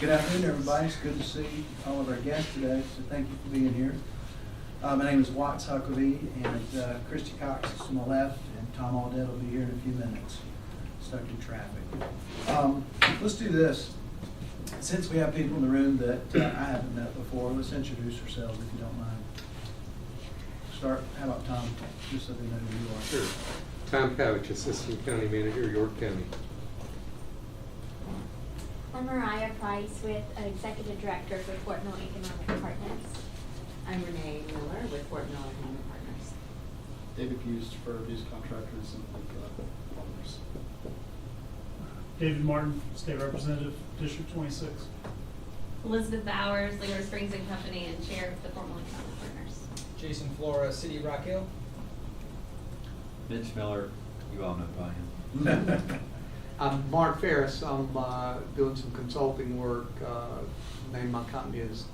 Good afternoon, everybody. It's good to see all of our guests today, so thank you for being here. My name is Watts Huckabee, and Christy Cox is to my left, and Tom Aldet will be here in a few minutes, stuck in traffic. Let's do this. Since we have people in the room that I haven't met before, let's introduce ourselves if you don't mind. Start, how about Tom, just so they know who you are. Sure. Tom Pavich, Assistant County Manager, York County. I'm Mariah Price with Executive Director for Fort Mill Economic Partners. I'm Renee Miller with Fort Mill Economic Partners. David Buse for Buse Contractors and Partners. David Martin, State Representative, District 26. Elizabeth Bowers, Leo Springs and Company, and Chair of the Fort Mill Economic Partners. Jason Flora, City of Rock Hill. Mitch Miller, you all know who I am. I'm Mark Ferris. I'm doing some consulting work. Name of my company is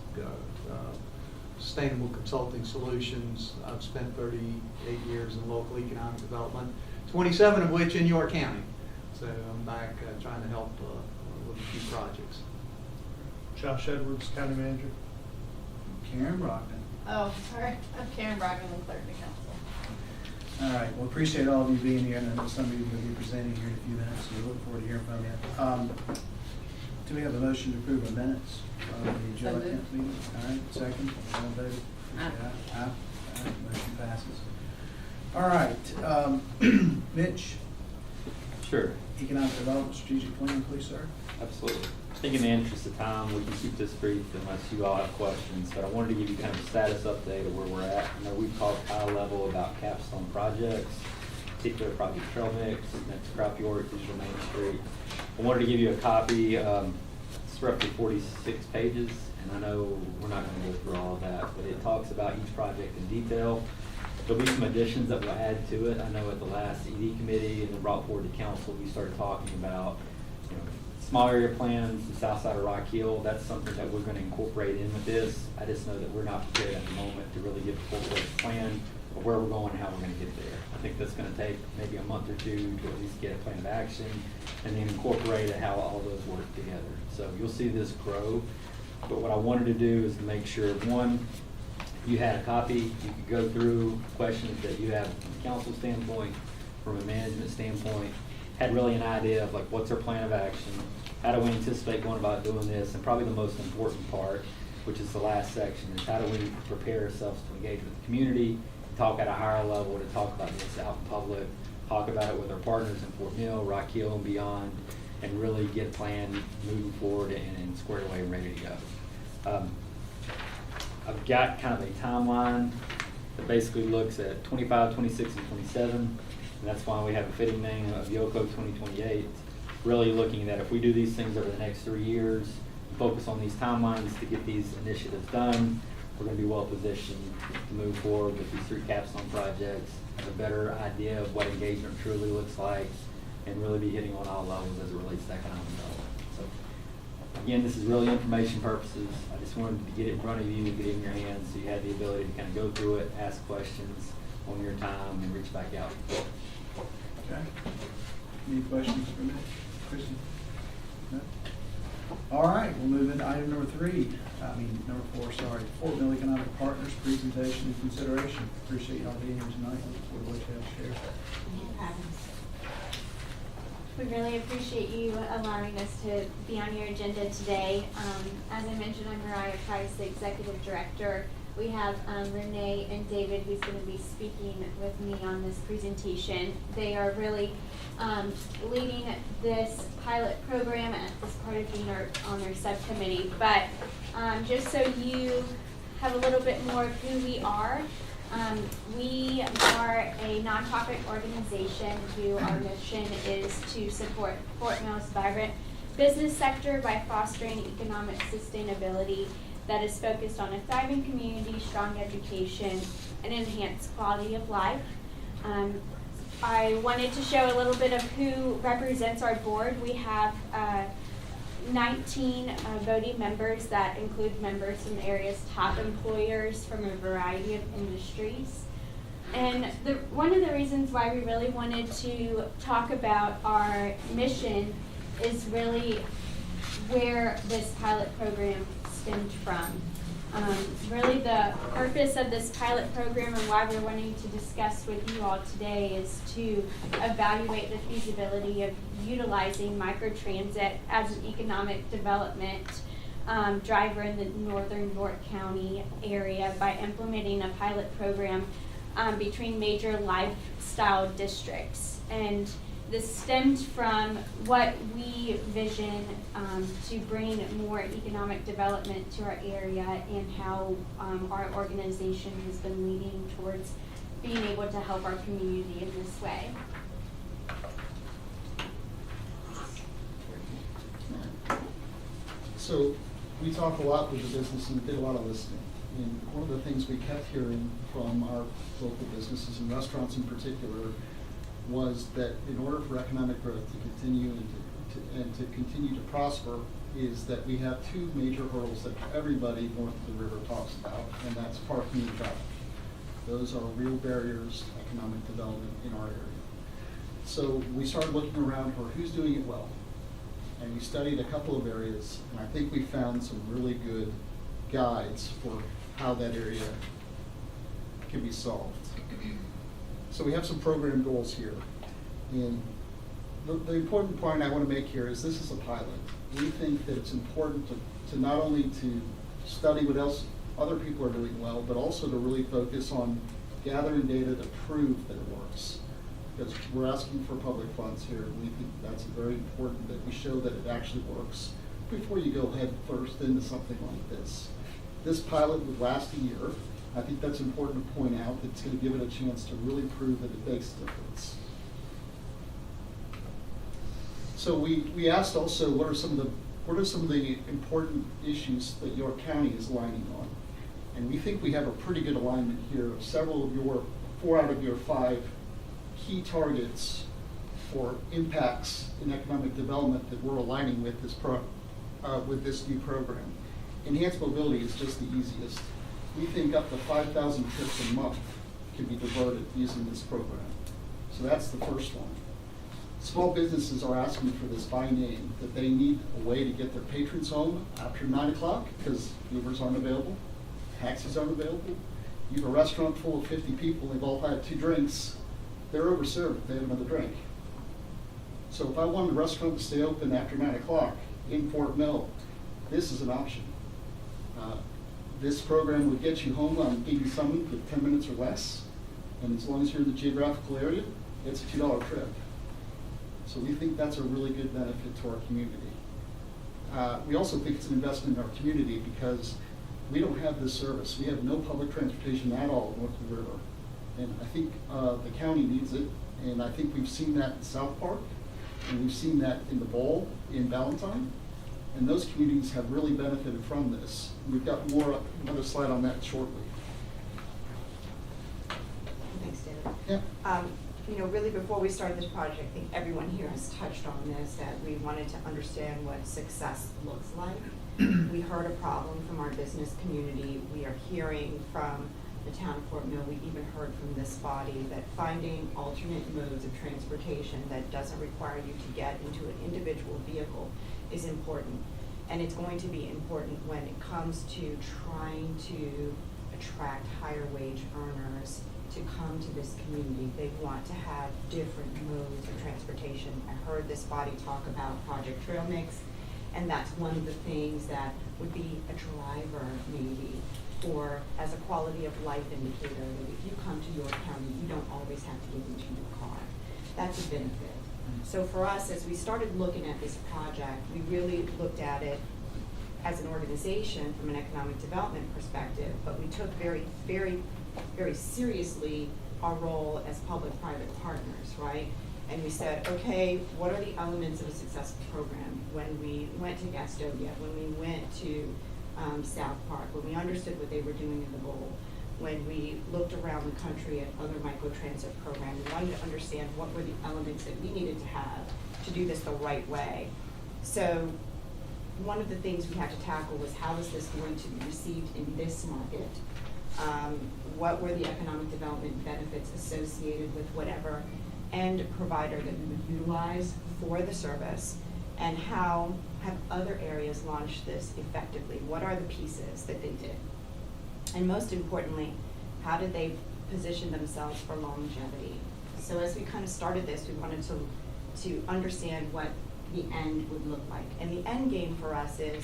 Sustainable Consulting Solutions. I've spent 38 years in local economic development, 27 of which in York County. So I'm back trying to help with a few projects. Josh Edwards, County Manager. Karen Brockman. Oh, sorry. I'm Karen Brockman, the Clerk of Council. All right, well, appreciate all of you being here, and I know some of you will be presenting here in a few minutes, so we look forward to hearing from you. Do we have a motion to approve the minutes of the July 10th meeting? All right, second, all in favor? Aye. All right, motion passes. All right, Mitch, Sure, Economic Development Strategic Plan, please, sir. absolutely. I think in the interest of time, we can keep this brief unless you all have questions, but I wanted to give you kind of a status update of where we're at. I know we've talked high level about capstone projects, particular Project Trail Mix, next Crop York, Digital Main Street. I wanted to give you a copy. It's roughly 46 pages, and I know we're not going to go through all of that, but it talks about each project in detail. There'll be some additions that we'll add to it. I know at the last ED committee and then brought forward to council, we started talking about small area plans, the south side of Rock Hill. That's something that we're going to incorporate in with this. I just know that we're not prepared at the moment to really give a full-fledged plan of where we're going and how we're going to get there. I think that's going to take maybe a month or two to at least get a plan of action and then incorporate how all those work together. So you'll see this grow. But what I wanted to do is to make sure, one, you had a copy, you could go through questions that you have from a council standpoint, from a management standpoint, had really an idea of like what's our plan of action, how do we anticipate going about doing this, and probably the most important part, which is the last section, is how do we prepare ourselves to engage with the community, talk at a higher level, to talk about this out in public, talk about it with our partners in Fort Mill, Rock Hill, and beyond, and really get a plan moving forward and squared away and ready to go. I've got kind of a timeline that basically looks at 25, 26, and 27. And that's why we have a fitting name of Yoko 2028. Really looking at if we do these things over the next 3 years, focus on these timelines to get these initiatives done, we're going to be well positioned to move forward with these 3 capstone projects, have a better idea of what engagement truly looks like, and really be hitting on all levels as it relates to economic development. So, again, this is really information purposes. I just wanted to get it in front of you, get it in your hands, so you had the ability to kind of go through it, ask questions on your time, and reach back out. Okay. Any questions for me? Christy? No? All right, we'll move into item number 4, sorry. Fort Mill Economic Partners presentation and consideration. Appreciate y'all being here tonight. Look forward to what you have to share. We really appreciate you allowing us to be on your agenda today. As I mentioned, I'm Mariah Price, the Executive Director. We have Renee and David who's going to be speaking with me on this presentation. They are really leading this pilot program as part of being on their subcommittee. But just so you have a little bit more of who we are a nonprofit organization who our mission is to support Fort Mill's vibrant business sector by fostering economic sustainability that is focused on a thriving community, strong education, and enhanced quality of life. I wanted to show a little bit of who represents our board. We have 19 voting members that include members from the area's top employers from a variety of industries. And one of the reasons why we really wanted to talk about our mission is really where this pilot program stemmed from. Really the purpose of this pilot program and why we're wanting to discuss with you all today is to evaluate the feasibility of utilizing microtransit as an economic development driver in the northern York County area by implementing a pilot program between major lifestyle districts. And this stemmed from what we vision to bring more economic development to our area and how our organization has been leading towards being able to help our community in this way. So we talked a lot with the business and did a lot of listening. And one of the things we kept hearing from our local businesses and restaurants in particular was that in order for economic growth to continue and to continue to prosper is that we have two major hurdles that everybody north of the river talks about, and that's parking and traffic. Those are real barriers to economic development in our area. So we started looking around for who's doing it well. And we studied a couple of areas, and I think we found some really good guides for how that area can be solved. So we have some program goals here. And the important point I want to make here is this is a pilot. We think that it's important to not only to study what else other people are doing well, but also to really focus on gathering data to prove that it works. Because we're asking for public funds here, and we think that's very important that we show that it actually works before you go head first into something like this. This pilot would last a year. I think that's important to point out, that it's going to give it a chance to really prove that it makes a difference. So we asked also what are some of the important issues that York County is aligning on. And we think we have a pretty good alignment here of four out of your 5 key targets for impacts in economic development that we're aligning with this new program. Enhanced mobility is just the easiest. We think up to 5,000 trips a month can be diverted using this program. So that's the first one. Small businesses are asking for this by name, that they need a way to get their patrons home after 9 o'clock because Ubers aren't available, taxis aren't available. You have a restaurant full of 50 people, they've all had 2 drinks, they're overserved if they have another drink. So if I wanted a restaurant to stay open after 9 o'clock in Fort Mill, this is an option. This program would get you home on 80 Summit with 10 minutes or less, and as long as you're in the geographical area, it's a $2 trip. So we think that's a really good benefit to our community. We also think it's an investment in our community because we don't have this service. We have no public transportation at all north of the river. And I think the county needs it, and I think we've seen that in South Park, and we've seen that in the Bowl in Ballantyne, and those communities have really benefited from this. We've got another slide on that shortly. Thanks, David. Yeah. Really before we started this project, I think everyone here has touched on this, that we wanted to understand what success looks like. We heard a problem from our business community. We are hearing from the town of Fort Mill. We even heard from this body that finding alternate modes of transportation that doesn't require you to get into an individual vehicle is important. And it's going to be important when it comes to trying to attract higher wage earners to come to this community. They want to have different modes of transportation. I heard this body talk about Project Trail Mix, and that's one of the things that would be a driver maybe, or as a quality of life indicator, that if you come to York County, you don't always have to get into your car. That's a benefit. So for us, as we started looking at this project, we really looked at it as an organization from an economic development perspective, but we took very, very, very seriously our role as public-private partners, right? And we said, okay, what are the elements of a successful program? When we went to Gastonia, when we went to South Park, when we understood what they were doing in the Bowl, when we looked around the country at other microtransit programs, we wanted to understand what were the elements that we needed to have to do this the right way. So one of the things we had to tackle was how is this going to be received in this market? What were the economic development benefits associated with whatever end provider that we would utilize for the service? And how have other areas launched this effectively? What are the pieces that they did? And most importantly, how did they position themselves for longevity? So as we kind of started this, we wanted to understand what the end would look like. And the end game for us is,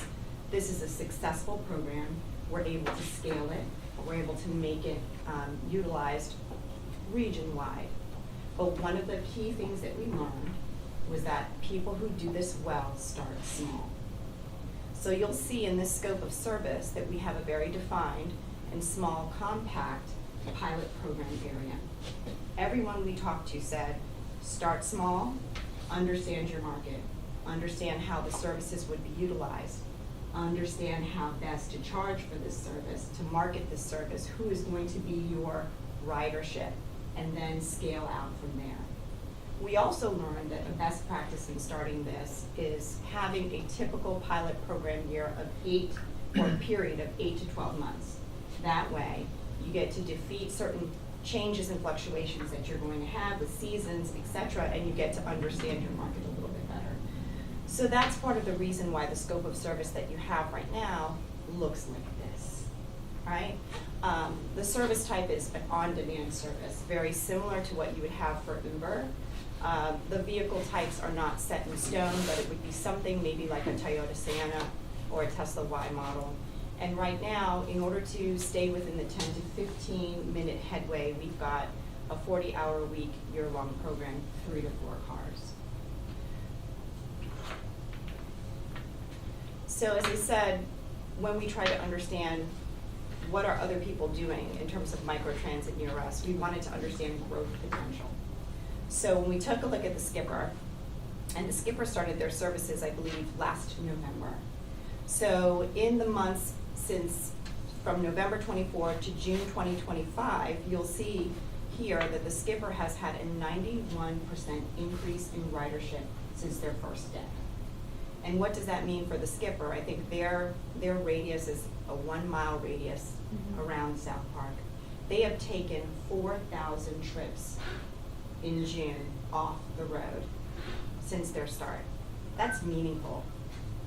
this is a successful program. We're able to scale it. We're able to make it utilized region-wide. But one of the key things that we learned was that people who do this well start small. So you'll see in this scope of service that we have a very defined and small, compact pilot program area. Everyone we talked to said, start small, understand your market, understand how the services would be utilized, understand how best to charge for this service, to market this service, who is going to be your ridership, and then scale out from there. We also learned that a best practice in starting this is having a typical pilot program year of 8, or a period of 8 to 12 months. That way, you get to defeat certain changes and fluctuations that you're going to have with seasons, et cetera, and you get to understand your market a little bit better. So that's part of the reason why the scope of service that you have right now looks like this, right? The service type is an on-demand service, very similar to what you would have for Uber. The vehicle types are not set in stone, but it would be something maybe like a Toyota Sienna or a Tesla Y model. And right now, in order to stay within the 10 to 15 minute headway, we've got a 40-hour a week, year-long program, 3 to 4 cars. So as I said, when we try to understand what are other people doing in terms of microtransit near us, we wanted to understand growth potential. So when we took a look at the Skipper, and the Skipper started their services, I believe, last November. So in the months since from November 24 to June 2025, you'll see here that the Skipper has had a 91% increase in ridership since their first day. And what does that mean for the Skipper? I think their radius is a 1 mile radius around South Park. They have taken 4,000 trips in June off the road since their start. That's meaningful.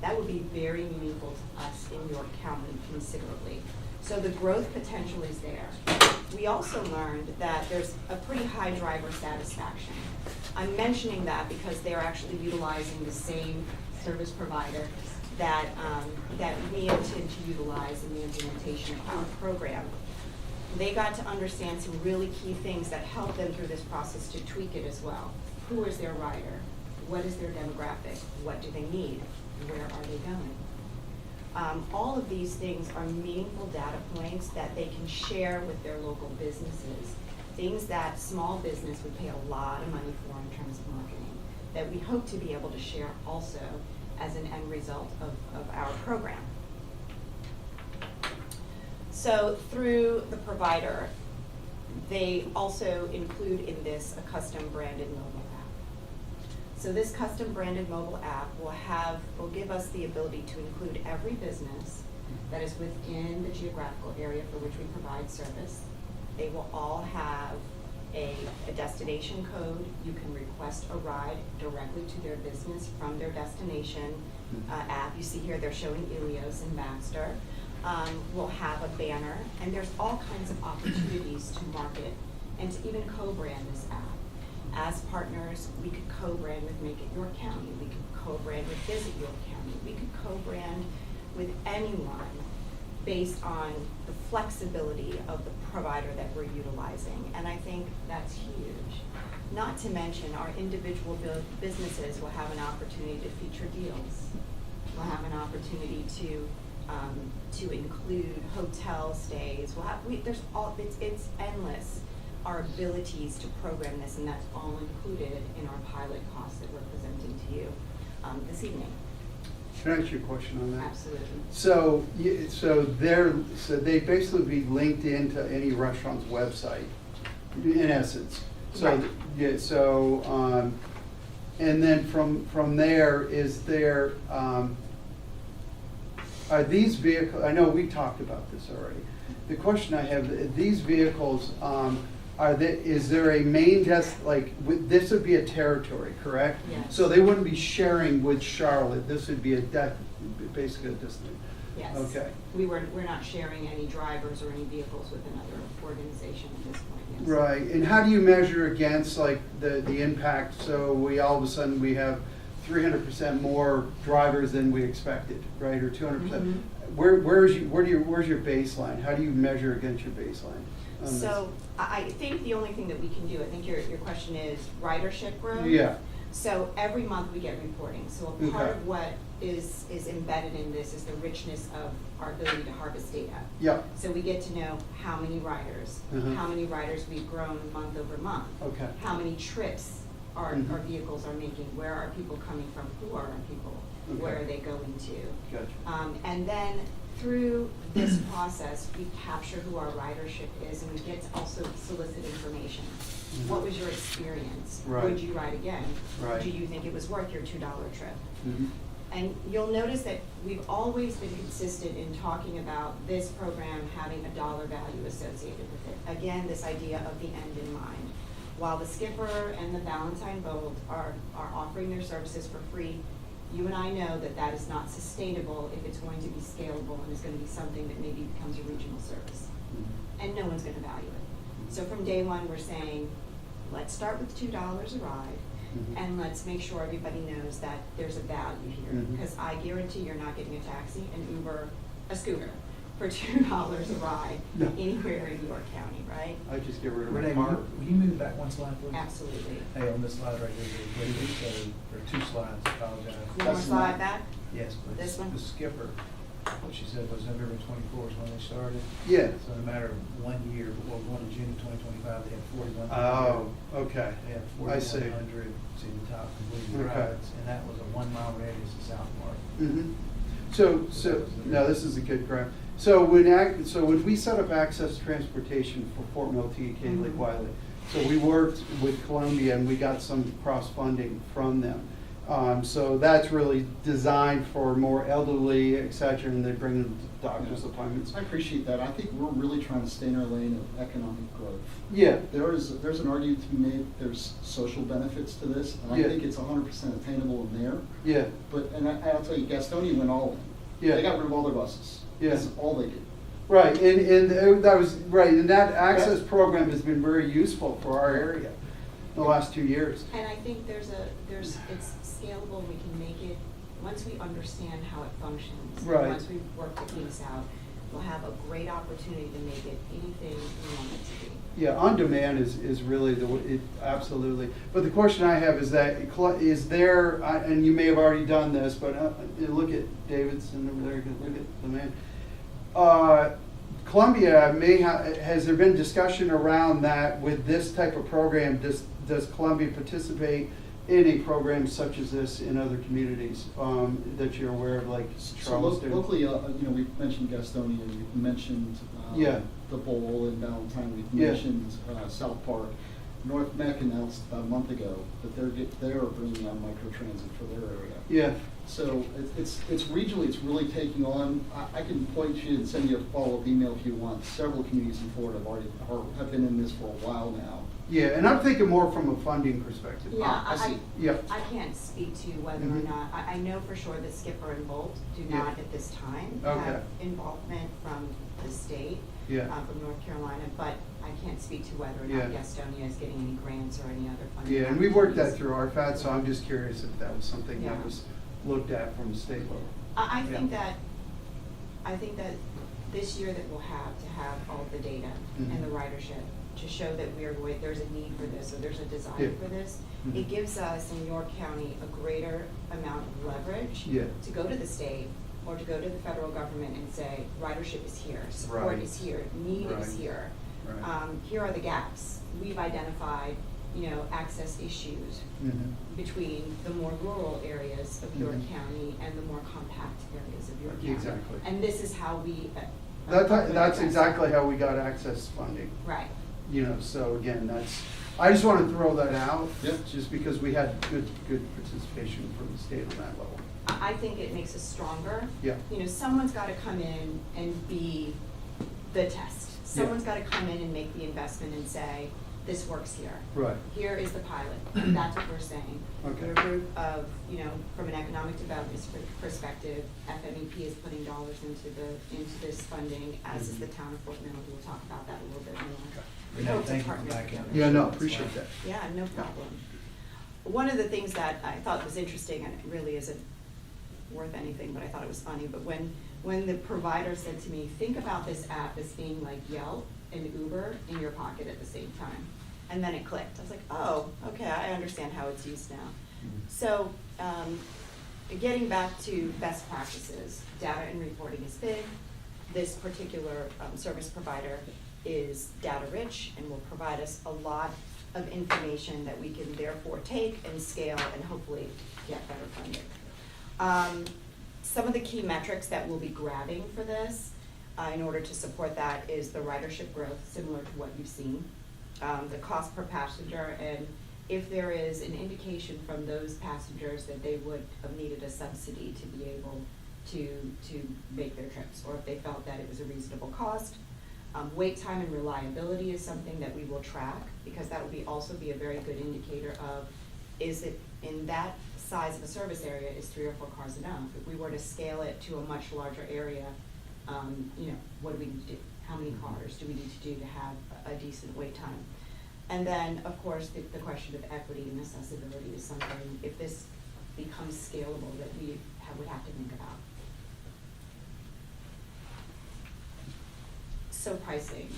That would be very meaningful to us in York County considerably. So the growth potential is there. We also learned that there's a pretty high driver satisfaction. I'm mentioning that because they're actually utilizing the same service provider that we intend to utilize in the implementation of our program. They got to understand some really key things that help them through this process to tweak it as well. Who is their rider? What is their demographic? What do they need? Where are they going? All of these things are meaningful data points that they can share with their local businesses, things that small business would pay a lot of money for in terms of marketing, that we hope to be able to share also as an end result of our program. So through the provider, they also include in this a custom branded mobile app. So this custom branded mobile app will give us the ability to include every business that is within the geographical area for which we provide service. They will all have a destination code. You can request a ride directly to their business from their destination app. You see here they're showing Ilios and Baxter. We'll have a banner, and there's all kinds of opportunities to market and to even co-brand this app. As partners, we could co-brand with Make It York County. We could co-brand with Visit York County. We could co-brand with anyone based on the flexibility of the provider that we're utilizing. And I think that's huge. Not to mention our individual businesses will have an opportunity to feature deals. We'll have an opportunity to include hotel stays. It's endless, our abilities to program this, and that's all included in our pilot costs that we're presenting to you this evening. Can I ask you a question on that? Absolutely. So they basically be linked into any restaurant's website, in essence. So Right. yeah. So and then from there, is there are these vehicles? I know we talked about this already. The question I have: these vehicles, is there a main like, this would be a territory, correct? Yes. So they wouldn't be sharing with Charlotte, this would be basically a distance. Yes. Okay. We're not sharing any drivers or any vehicles with another organization at this point, yes. Right, and how do you measure against like the impact? So we all of a sudden, we have 300% more drivers than we expected, right, or 200%? Mhm. Where's your baseline? How do you measure against your baseline? on this? So I think the only thing that we can do, I think your question is ridership growth. Yeah. So every month we get reporting. So a part Okay. of what is embedded in this is the richness of our ability to harvest data. Yeah, So we get to know how many riders, Mhm. how many riders we've grown month over month. okay. How many trips our Mhm. vehicles are making, where are people coming from, who are our people, Okay. where are they going to? Gotcha. And then through this process, we capture who our ridership is, and we get to also solicit information. Mhm. What was your experience? Right. Would you ride again? Right. Do you think it was worth your $2 trip? Mhm. And you'll notice that we've always been consistent in talking about this program having a dollar value associated with it. Again, this idea of the end in mind. While the Skipper and the Valentine Bolt are offering their services for free, you and I know that that is not sustainable if it's going to be scalable and is going to be something that maybe becomes a regional service. Mhm. And no one's going to value it. So from day one, we're saying, let's start with $2 a ride, Mhm. and let's make sure everybody knows that there's a value here. Mhm. Because I guarantee you're not getting a taxi, an Uber, a scooter for $2 a ride No. anywhere in York County, right? I just get rid of my Renee, car. will you move back one slide, please? Absolutely. Hey, on this slide right here, really quickly, so there are two slides, I apologize. You want to That's slide not- back? Yes, please. This one? The Skipper, what she said was November 24 is when they started. Yeah. So in a matter of 1 year, well, going to June 2025, they had 4,100. Oh, okay. They had I see. 4,100 to the top completed Okay. rides, and that was a 1 mile radius of South Park. Mhm. So, no, this is a good graph. So when we set up access transportation for Fort Mill, TK, Lake Mhm. Wiley, so we worked with Columbia and we got some cross-funding from them. So that's really designed for more elderly, et cetera, and they bring them to doctor's appointments. I appreciate that. I think we're really trying to stay in our lane of economic growth. Yeah, There's an argument to be made, there's social benefits to to and I Yeah. think it's 100% attainable in there. yeah, But, and I'll tell you, Gastonia went all in. Yeah. They got rid of all their buses. Yeah. That's all they did. right, and that was, right, and that access program has been very useful for our area the last 2 years. And I think it's scalable, we can make it, once we understand how it functions. and Right. Once we work the kinks out, we'll have a great opportunity to make it anything we want it to be. Yeah, on demand is really absolutely. But the question I have is that, is there, and you may have already done this, but look at Davidson over there, look at the man. Columbia has there been discussion around that with this type of program? Does Columbia participate in a program such as this in other communities that you're aware of, like So Charleston? locally, we mentioned Gastonia, we've mentioned Yeah. the Bowl in Valentine, we've Yeah. mentioned South Park. North Meck announced about a month ago that they're bringing on microtransit for their area. Yeah, So it's regionally, it's really taking on, I can point you and send you a follow-up email if you want. Several communities in Florida have been in this for a while now. yeah, and I'm thinking more from a funding perspective. Yeah, I see. Yeah. I can't speak to whether or Mhm. not, I know for sure that Skipper and Bolt do Yeah. not at this time Okay. have involvement from the state, Yeah. from North Carolina, but I can't speak to whether or Yeah. not Gastonia is getting any grants or any other funding. Yeah, and we worked that opportunities. through RFAD, so I'm just curious if that was something that Yeah. was looked at from the state level. I think Yeah. that this year that we'll have to have all of the data Mhm. and the ridership to show that there's a need for this, or there's a desire Yeah. for this. Mhm. It gives us in York County a greater amount of leverage Yeah. to go to the state or to go to the federal government and say, ridership is here, support Right. is here, need Right. is here. Right. Here are the gaps. We've identified, access issues Mhm. between the more rural areas of York Mhm. County and the more compact areas of York County. Exactly. And this is how we. That's address exactly that. how we got access funding, Right. So again, I just want to throw that out. Yep. Just because we had good participation from the state on that level. I think it makes us stronger. Yeah. Someone's got to come in and be the test. Someone's got to come in and make the investment and say, this works here. Right. Here is the pilot, that's what we're saying. Okay. We're a group of, from an economic development perspective, FMEP is putting dollars into this funding, as is the town of Fort Mill. We'll talk about that a little bit more. We Renee, hope to thank you for partner backing together. up. Yeah, no, appreciate that. Yeah, no problem. One of the things that I thought was interesting, and it really isn't worth anything, but I thought it was funny, but when the provider said to me, think about this app as being like Yelp and Uber in your pocket at the same time. And then it clicked. I was like, oh, okay, I understand how it's used now. So, getting back to best practices, data and reporting is big. This particular service provider is data rich and will provide us a lot of information that we can therefore take and scale and hopefully get better funding. Some of the key metrics that we'll be grabbing for this in order to support that is the ridership growth, similar to what you've seen, the cost per passenger, and if there is an indication from those passengers that they would have needed a subsidy to be able to make their trips, or if they felt that it was a reasonable cost. Wait time and reliability is something that we will track, because that will also be a very good indicator of, is it in that size of a service area, is 3 or 4 cars enough? If we were to scale it to a much larger area, what do we need to do? How many cars do we need to do to have a decent wait time? And then, of course, the question of equity and accessibility is something, if this becomes scalable, that we would have to think about. So pricing.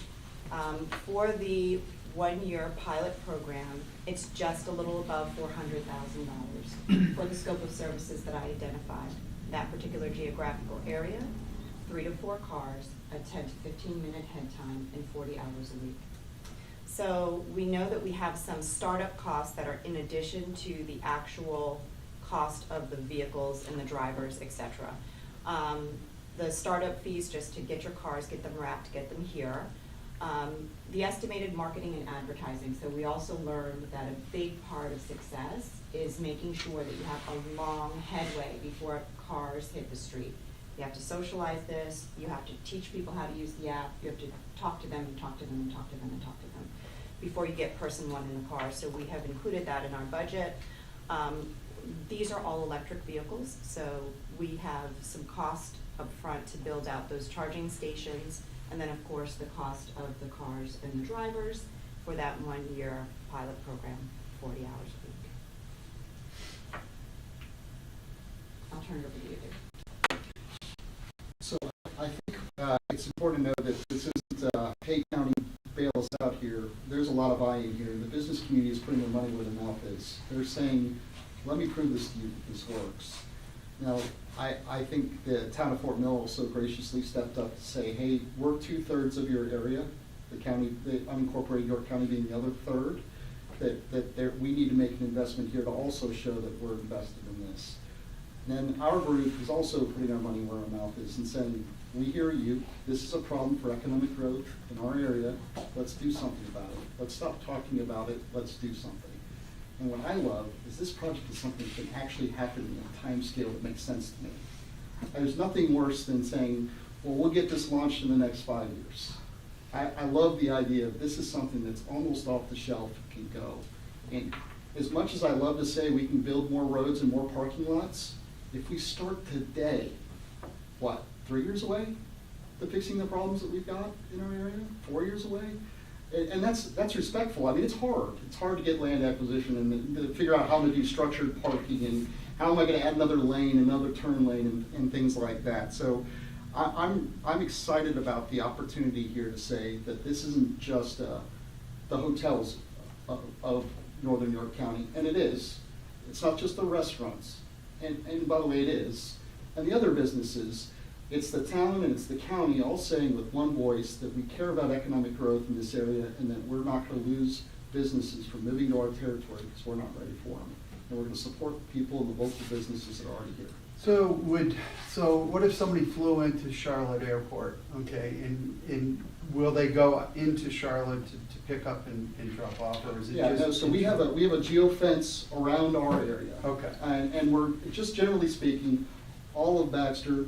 For the 1-year pilot program, it's just a little above $400,000 for the scope of services that I identified. That particular geographical area, 3 to 4 cars, a 10 to 15-minute head time, and 40 hours a week. So we know that we have some startup costs that are in addition to the actual cost of the vehicles and the drivers, et cetera. The startup fees just to get your cars, get them wrapped, get them here. The estimated marketing and advertising. So we also learned that a big part of success is making sure that you have a long headway before cars hit the street. You have to socialize this, you have to teach people how to use the app, you have to talk to them and talk to them and talk to them and talk to them before you get person one in the car. So we have included that in our budget. These are all electric vehicles, so we have some cost up front to build out those charging stations, and then of course the cost of the cars and the drivers for that 1-year pilot program, 40 hours a week. I'll turn it over to you, Dave. So I think it's important to know that this isn't hey, county bails out here. There's a lot of buy-in here. The business community is putting their money where their mouth is. They're saying, let me prove this to you, this works. Now, I think the town of Fort Mill also graciously stepped up to say, hey, we're 2/3 of your area, the county, the unincorporated York County being the other third, that we need to make an investment here to also show that we're invested in this. And then our group is also putting our money where our mouth is and saying, we hear you, this is a problem for economic growth in our area, let's do something about it. Let's stop talking about it, let's do something. And what I love is this project is something that can actually happen in a time scale that makes sense to me. There's nothing worse than saying, well, we'll get this launched in the next 5 years. I love the idea of this is something that's almost off the shelf, can go. And as much as I love to say we can build more roads and more parking lots, if we start today, what, 3 years away to fixing the problems that we've got in our area? 4 years away? And that's respectful. I mean, it's hard. It's hard to get land acquisition and to figure out how to do structured parking and how am I going to add another lane, another turn lane, and things like that. So I'm excited about the opportunity here to say that this isn't just the hotels of Northern York County, and it is. It's not just the restaurants, and by the way, it is. And the other businesses. It's the town and it's the county all saying with one voice that we care about economic growth in this area and that we're not going to lose businesses from moving to our territory because we're not ready for them. And we're going to support the people and the local businesses that are already here. So what if somebody flew into Charlotte Airport, okay, and will they go into Charlotte to pick up and drop off, or is it just? No, so we have a geofence around our area. Okay. And we're, just generally speaking, all of Baxter,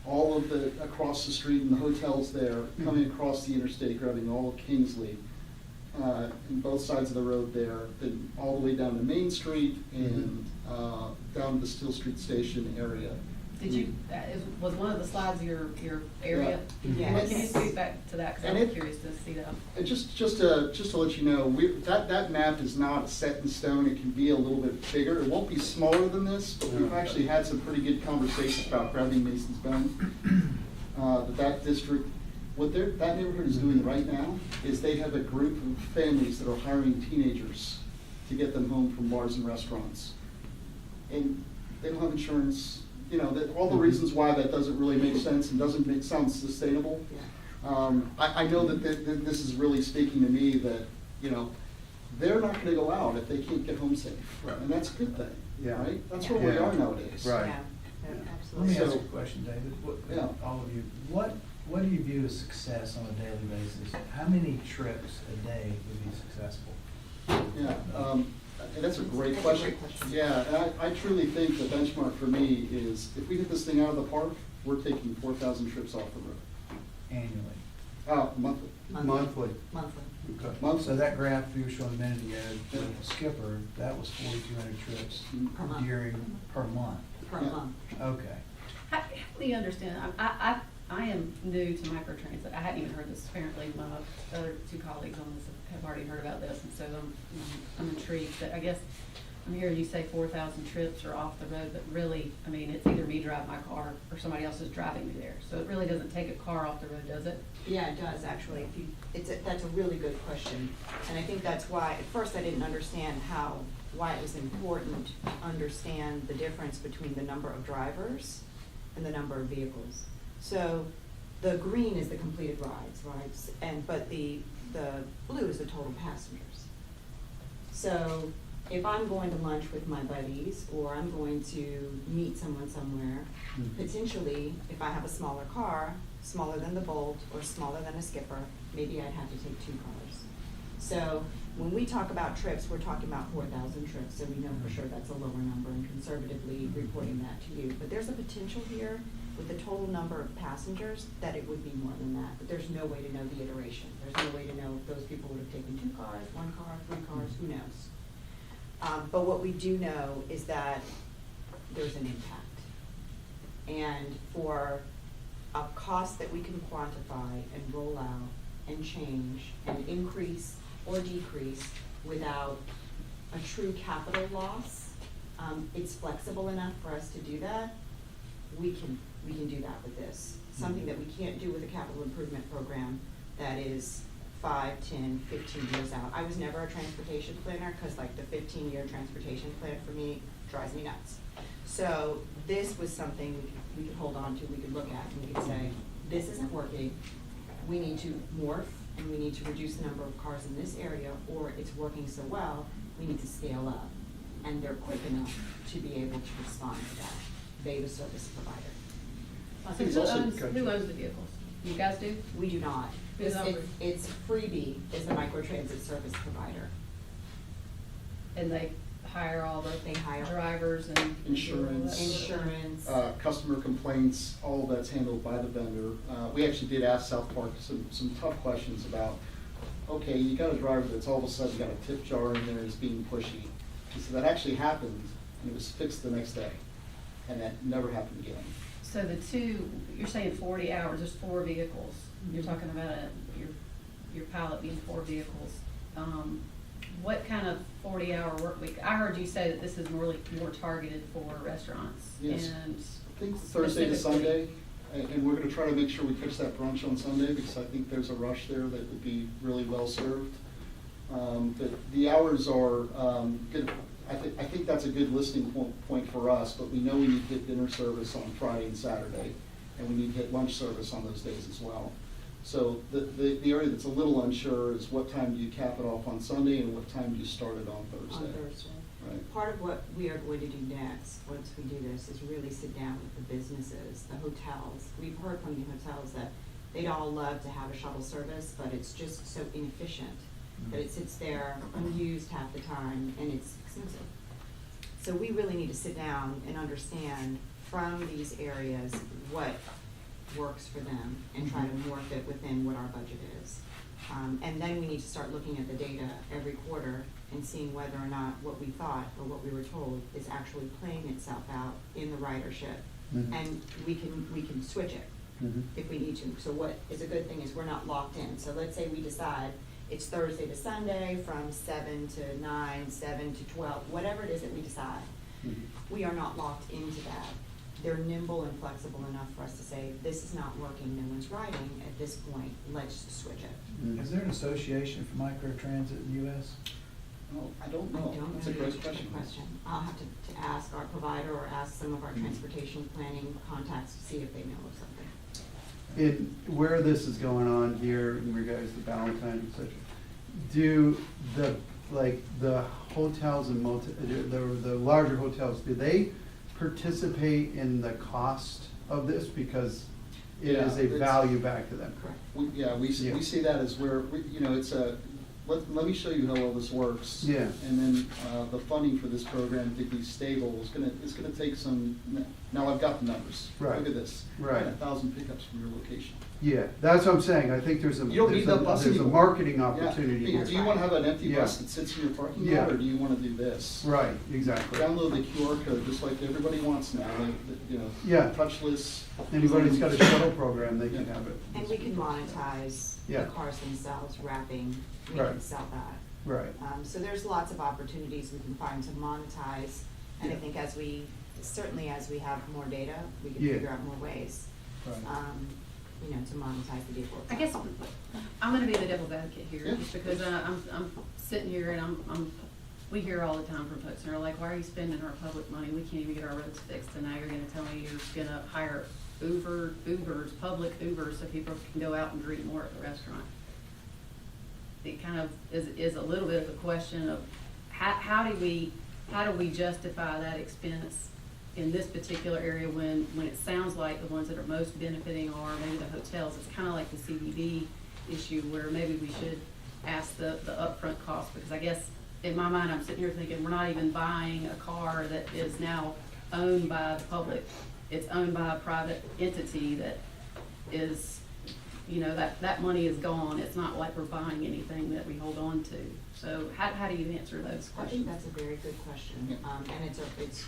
all of the, across the street and the hotels there, coming across the interstate, grabbing all of Kingsley, in both sides of the road there, then all the way down to Main Street and down to the Steel Street Station area. Did you, was one of the slides your area? Yeah. Well, can you speak back to that, because And I'm it- curious to see that. And just to let you know, that map is not set in stone. It can be a little bit bigger. It won't be smaller than this, but we've actually had some pretty good conversations about grabbing Mason's Bend. That district, what that neighborhood is doing right now is they have a group of families that are hiring teenagers to get them home from bars and restaurants. And they don't have insurance, you know, all the reasons why that doesn't really make sense and doesn't sound sustainable. I know that this is really speaking to me that, you know, they're not gonna go out if they can't get home safe. Right. And that's a good thing, Yeah. right? That's where we Yeah. are nowadays. Right. Yeah, Let absolutely. me ask So- you a question, David. Yeah. All of you, what do you view as success on a daily basis? How many trips a day would be successful? Yeah, and that's a great That's a question. great question. Yeah, and I truly think the benchmark for me is if we get this thing out of the park, we're taking 4,000 trips off the road. Annually? Monthly. Monthly. Monthly. Okay. So that graph you were showing a minute ago, with Skipper, that was 4,200 trips Per month. per month. Per Yeah. month. Okay. How do you understand, I am new to microtransit, I hadn't even heard this, apparently my other two colleagues on this have already heard about this, and so I'm intrigued, but I guess I'm hearing you say 4,000 trips are off the road, but really, I mean, it's either me driving my car or somebody else is driving me there, so it really doesn't take a car off the road, does it? Yeah, it does, actually. That's a really good question. And I think that's why, at first I didn't understand why it was important to understand the difference between the number of drivers and the number of vehicles. So the green is the completed rides, right? But the blue is the total passengers. So if I'm going to lunch with my buddies, or I'm going to meet someone somewhere, potentially, if I have a smaller car, smaller than the Bolt or smaller than a Skipper, maybe I'd have to take 2 cars. So when we talk about trips, we're talking about 4,000 trips, so we know for sure that's a lower number and conservatively reporting that to you. But there's a potential here with the total number of passengers that it would be more than that, but there's no way to know the iteration. There's no way to know if those people would have taken 2 cars, 1 car, 3 cars, who knows? But what we do know is that there's an impact. And for a cost that we can quantify and roll out and change and increase or decrease without a true capital loss, it's flexible enough for us to do that. We can do that with this. Something that we can't do with a capital improvement program that is 5, 10, 15 years out. I was never a transportation planner, because like the 15-year transportation plan for me drives me nuts. So this was something we could hold on to, we could look at, and we could say, this isn't working. We need to morph, and we need to reduce the number of cars in this area, or it's working so well, we need to scale up. And they're quick enough to be able to respond to that. They, the service provider. I So think it's who also owns the vehicles? You guys do? We do not. Who's It's Freebie is the microtransit service provider. And they hire all They the hire drivers and. Insurance. Insurance. Customer complaints, all of that's handled by the vendor. We actually did ask South Park some tough questions about, okay, you got a driver that's all of a sudden got a tip jar in there, is being pushy. He said that actually happened, and it was fixed the next day, and that never happened again. So the two, you're saying 40 hours, there's 4 vehicles. You're talking about your pilot being 4 vehicles. What kind of 40-hour work week? I heard you say that this is more targeted for restaurants. Yes. And I think Thursday to specifically- Sunday, and we're gonna try to make sure we catch that brunch on Sunday, because I think there's a rush there that would be really well served. But the hours are good. I think that's a good listening point for us, but we know we need to hit dinner service on Friday and Saturday, and we need to hit lunch service on those days as well. So the area that's a little unsure is what time do you cap it off on Sunday, and what time do you start it on Thursday? On Thursday. Right. Part of what we are going to do next, once we do this, is really sit down with the businesses, the hotels. We've heard from the hotels that they'd all love to have a shuttle service, but it's just so inefficient that it sits there unused half the time, and it's expensive. So we really need to sit down and understand from these areas what works for them and try to morph it within what our budget is. And then we need to start looking at the data every quarter and seeing whether or not what we thought or what we were told is actually playing itself out in the ridership. Mhm. And we can switch it Mhm. if we need to. So what is a good thing is we're not locked in. So let's say we decide it's Thursday to Sunday from 7 to 9, 7 to 12, whatever it is that we decide. Mhm. We are not locked into that. They're nimble and flexible enough for us to say, this is not working, no one's riding at this point, let's switch it. Mhm. Is there an association for microtransit in the US? Oh, I don't know. I don't That's a know. great Good question. I'll have to ask our provider or ask some of our transportation planning contacts to see if they know of something. Where this is going on here in regards to Valentine, et cetera, do the hotels and the larger hotels, do they participate in the cost of this because it is Yeah, a it's- value back to them? Correct. We see that as where, it's a, let me show you how well this works. Yeah. And then, the funding for this program to be stable is gonna take some, now I've got the numbers. Right. Look at this. Right. 1,000 pickups from your location. Yeah, that's what I'm saying, I think there's a, You don't need that bus there's a anymore. marketing Yeah. opportunity Do you here. wanna have an empty Yeah. bus that sits in your parking Yeah. lot, or do you wanna do this? Right, exactly. Download the QR code, just like everybody wants now, Yeah. touchless. Anybody's got a shuttle program, they can Yeah. have it. And we can monetize the Yeah. cars themselves, wrapping, we Right. can sell that. Right. So there's lots of opportunities we can find to monetize, and I Yeah. think certainly as we have more data, we can Yeah. figure out more ways, Right. to monetize the vehicle. I guess I'm gonna be the devil's advocate here, Yeah. just because I'm sitting here and we hear all the time from folks, and they're like, why are you spending our public money? We can't even get our roads fixed, and now you're gonna tell me you're gonna hire Ubers, public Ubers, so people can go out and drink more at the restaurant. It kind of is a little bit of a question of how do we justify that expense in this particular area when it sounds like the ones that are most benefiting are maybe the hotels. It's kind of like the CBD issue where maybe we should ask the upfront cost, because I guess in my mind, I'm sitting here thinking, we're not even buying a car that is now owned by the public. It's owned by a private entity that is, that money is gone. It's not like we're buying anything that we hold on to. So how do you answer those I questions? think that's a very good question, and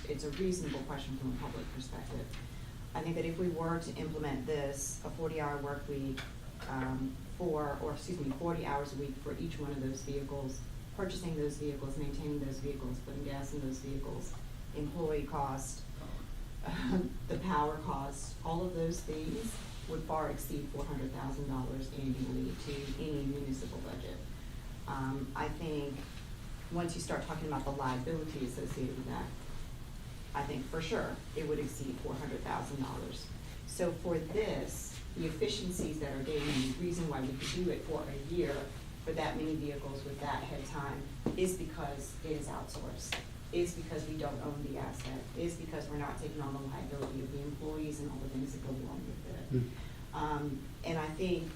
it's a reasonable question from a public perspective. I think that if we were to implement this, a 40-hour work week, 40 hours a week for each one of those vehicles, purchasing those vehicles, maintaining those vehicles, putting gas in those vehicles, employee cost, the power cost, all of those things would far exceed $400,000 annually to any municipal budget. I think once you start talking about the liability associated with that, I think for sure it would exceed $400,000. So for this, the efficiencies that are gained, and the reason why we could do it for a year for that many vehicles with that head time is because it is outsourced, is because we don't own the asset, is because we're not taking on the liability of the employees and all the things that go along with it. And I think,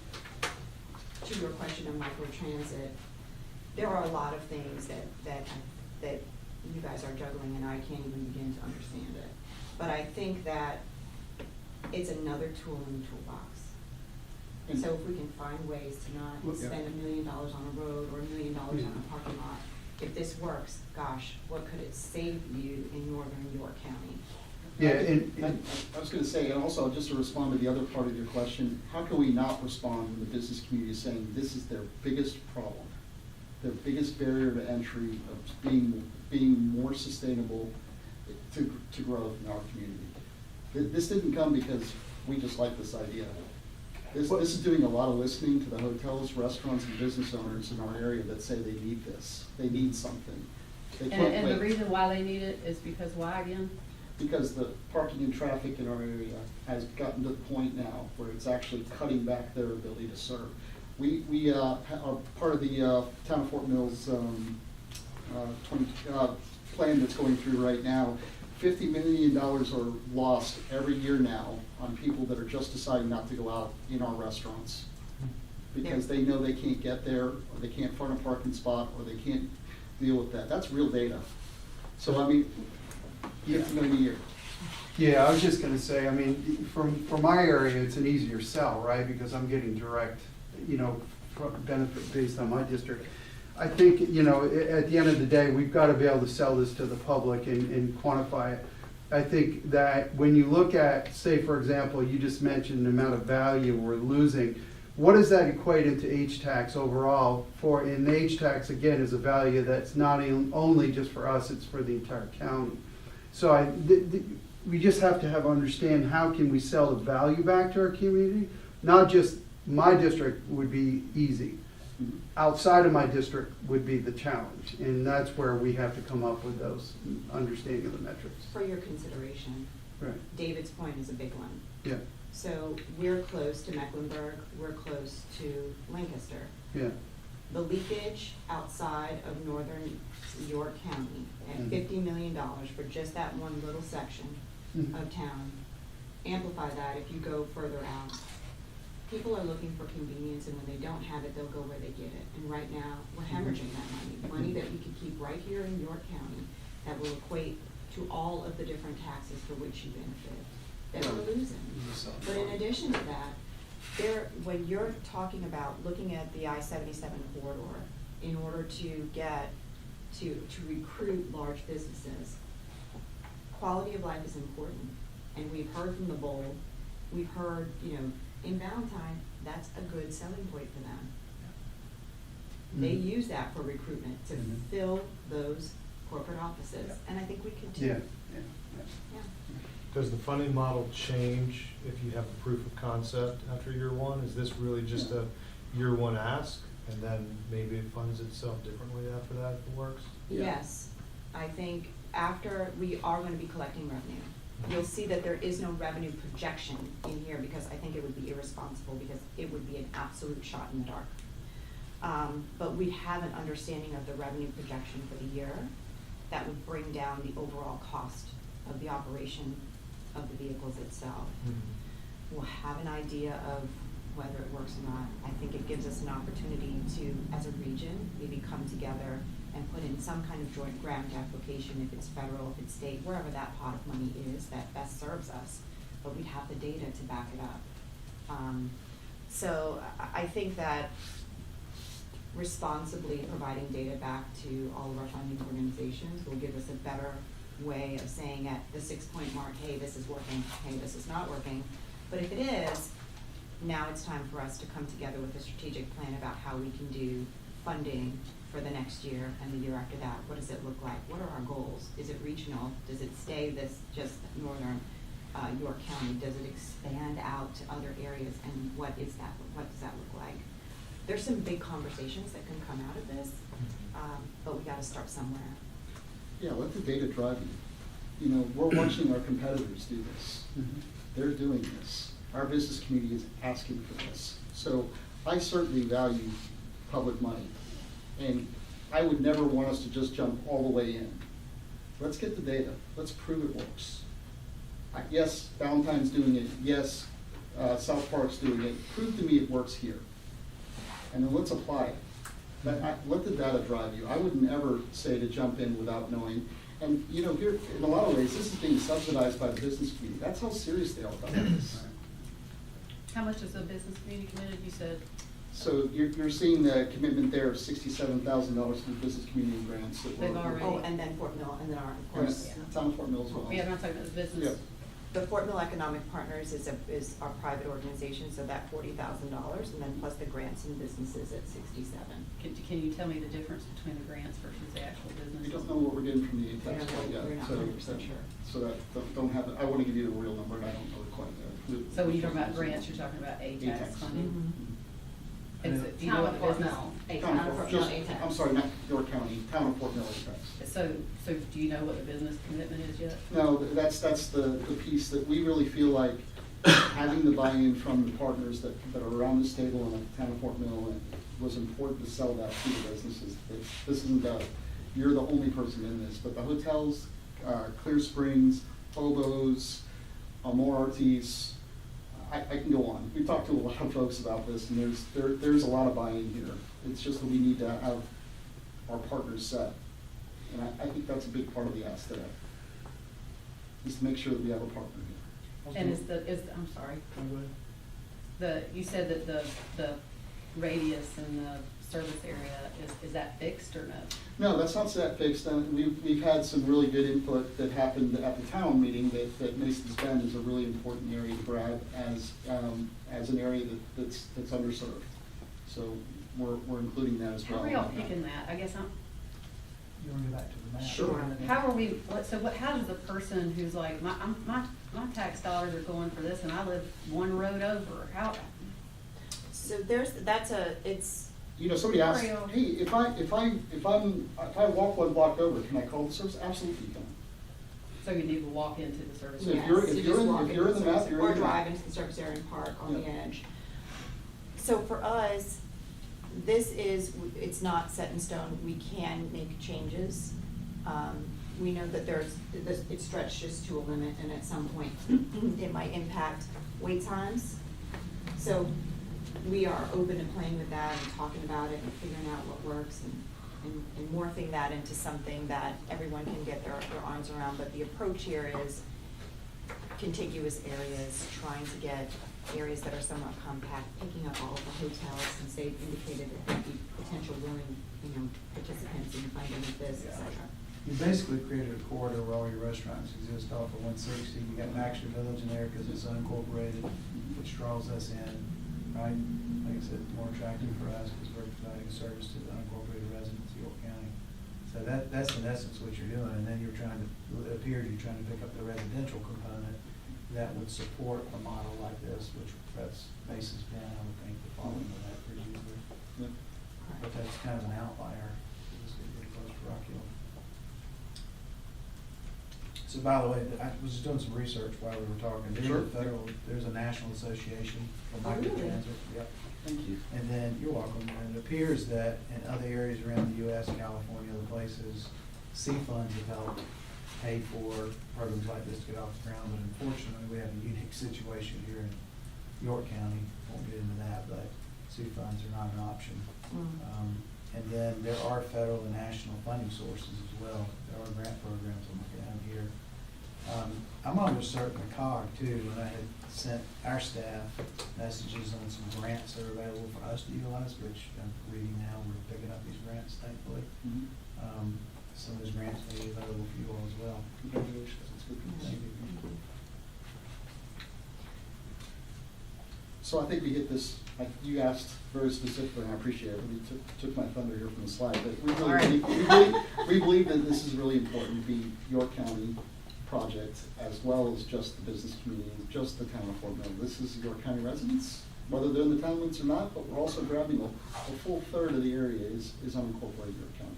to your question of microtransit, there are a lot of things that you guys are juggling and I can't even begin to understand it. But I think that it's another tool in the toolbox. And so if we can find ways to not Yeah. spend $1 million on a road or $1 million on a parking lot, if this works, gosh, what could it save you in northern York County? Yeah, I was gonna say, and also just to respond to the other part of your question, how can we not respond when the business community is saying this is their biggest problem? Their biggest barrier to entry of being more sustainable to growth in our community. This didn't come because we just like this idea. This is doing a lot of listening to the hotels, restaurants, and business owners in our area that say they need this. They need something. They can't And the wait. reason why they need it is because why again? Because the parking and traffic in our area has gotten to the point now where it's actually cutting back their ability to serve. We are part of the Town of Fort Mills plan that's going through right now. $50 million are lost every year now on people that are just deciding not to go out in our restaurants because they know they can't get there, or they can't find a parking spot, or they can't deal with that. That's real data. So, I mean, $50 million a year. yeah, I was just gonna say, I mean, for my area, it's an easier sell, right? Because I'm getting direct, benefit based on my district. I think, you know, at the end of the day, we've got to be able to sell this to the public and quantify it. I think that when you look at, say, for example, you just mentioned the amount of value we're losing, what does that equate into H-tax overall? And H-tax, again, is a value that's not only just for us, it's for the entire county. So we just have to understand how can we sell the value back to our community? Not just my district would be easy. Outside of my district would be the challenge, and that's where we have to come up with those understanding of the metrics. For your consideration, Right, David's point is a big one. yeah, So we're close to Mecklenburg, we're close to Lancaster. yeah, The leakage outside of northern York County at Mhm. $50 million for just that one little section Mhm. of town. Amplify that if you go further out. People are looking for convenience, and when they don't have it, they'll go where they get it. And right now, we're hemorrhaging that money that we could keep right here in York County that will equate to all of the different taxes for which you benefit, that we're losing. But in addition to that, when you're talking about looking at the I-77 corridor in order to get, to recruit large businesses, quality of life is important. And we've heard from the Bowl, we've heard, you know, in Valentine, that's a good selling point for them. They Mhm. use that for recruitment, to Mhm. fill those corporate offices, and I think we could too. yeah, yeah. Yeah. Does the funding model change if you have a proof of concept after year one? Is this really just a year one ask, and then maybe it funds itself differently after that if it works? Yes, I think after, we are gonna be collecting revenue. You'll see that there is no revenue projection in here, because I think it would be irresponsible, because it would be an absolute shot in the dark. But we have an understanding of the revenue projection for the year that would bring down the overall cost of the operation of the vehicles itself. We'll have an idea of whether it works or not. I think it gives us an opportunity to, as a region, maybe come together and put in some kind of joint grant application, if it's federal, if it's state, wherever that pot of money is that best serves us. But we'd have the data to back it up. So I think that responsibly providing data back to all of our funding organizations will give us a better way of saying at the 6-point mark, hey, this is working, hey, this is not working. But if it is, now it's time for us to come together with a strategic plan about how we can do funding for the next year and the year after that. What does it look like? What are our goals? Is it regional? Does it stay this just northern York County? Does it expand out to other areas? And what is that? What does that look like? There's some big conversations that can come out of this, but we got to start somewhere. Yeah, let the data drive you. You know, we're watching our competitors do this. They're doing this. Our business community is asking for this. So I certainly value public money. And I would never want us to just jump all the way in. Let's get the data. Let's prove it works. Yes, Valentine's doing it. Yes, South Park's doing it. Prove to me it works here. And then let's apply it. Let the data drive you. I wouldn't ever say to jump in without knowing. And you know, here, in a lot of ways, this is being subsidized by the business community. That's how serious they are about this. How much is the business community committed, you said? So you're seeing the commitment there of $67,000 for business community grants that They've we're. already- Oh, and then Fort Mill, and then our, of course. Yes, Town of Fort Mill as well. Yeah, I'm not talking about the business. Yep. The Fort Mill Economic Partners is our private organization, so that $40,000, and then plus the grants and businesses at 67. Can you tell me the difference between the grants versus the actual business? We don't know what we're getting from the ATAX We're not- quite yet. we're not so 100% sure. So that, don't have, I want to give you the real number, and I don't know it quite yet. So when you talk about grants, you're talking about ATAX. ATAX funding? Mm-hmm. And so, do you know what the business? Town of Fort Fort, Mill just, ATAX. I'm sorry, not York County, Town of Fort Mill ATAX. So do you know what the business commitment is yet? No, that's the piece that we really feel like having the buy-in from the partners that are around this table in the Town of Fort Mill, and it was important to sell that to the businesses. This isn't you're the only person in this, but the hotels, Clear Springs, Oboes, Amor Artis, I can go on. We've talked to a lot of folks about this, and there's a lot of buy-in here. It's just that we need to have our partners set. And I think that's a big part of the ask today, is to make sure that we have a partner here. And I'm sorry, you said that the radius in the service area, is that fixed or no? No, that's not that fixed, and we've had some really good input that happened at the town meeting, that Mason's Bend is a really important area to grab as an area that's underserved. So we're including that as well. How are y'all picking that? I guess You want to go back to the map? Sure. how are we, how does the person who's like, my tax dollars are going for this and I live one road over, how? So it's, You know, somebody asked, Mario. hey, if I walk one block over, can I call the service? Absolutely you can. So you need to walk into the service. If area. you're- yes, if you you're just in- walk if into you're in the the map, service, you're in or the map. drive into the service area and park on the Yeah. edge. So for us, it's not set in stone, we can make changes. We know that it stretches to a limit, and at some point, it might impact wait times. So we are open to playing with that and talking about it and figuring out what works and morphing that into something that everyone can get their arms around. But the approach here is contiguous areas, trying to get areas that are somewhat compact, picking up all of the hotels, since they've indicated that there'd be potential willing, participants in funding of this, et cetera. You basically created a corridor where all your restaurants exist off of 160. You got Baxter Village in there because it's unincorporated, which draws us in, right? Like I said, more attractive for us because we're providing a service to the unincorporated residents of York County. So that's in essence what you're doing, and then it appears you're trying to pick up the residential component that would support a model like this, which that's Mason's Bend, I would think, would fall into that pretty easily. Yeah. But that's kind of an outlier. It's getting pretty close to Rock Hill. So by the way, I was just doing some research while we were talking. Sure. There's a national association for Oh, really? microtransit. Yep. Thank you. And then, you're welcome, and it appears that in other areas around the US, California, other places, C funds have helped pay for programs like this to get off the ground, but unfortunately, we have a unique situation here in York County. Won't get into that, but C funds are not an option. And then there are federal and national funding sources as well. There are grant programs I'm looking at here. I'm almost certain the COG too, when I had sent our staff messages on some grants that are available for us to utilize, which I'm reading now, we're picking up these grants thankfully. Mhm. Some of those grants may be available for you all as well. Congratulations, that's good news. Thank you. So I think we hit this, you asked very specifically, and I appreciate it, we took my thunder here from the slide, but we believe that this is really important to be York County project, as well as just the business community, just the town of Fort Mill. This is York County residents, whether they're in the town limits or not, but we're also grabbing a full third of the area is unincorporated York County.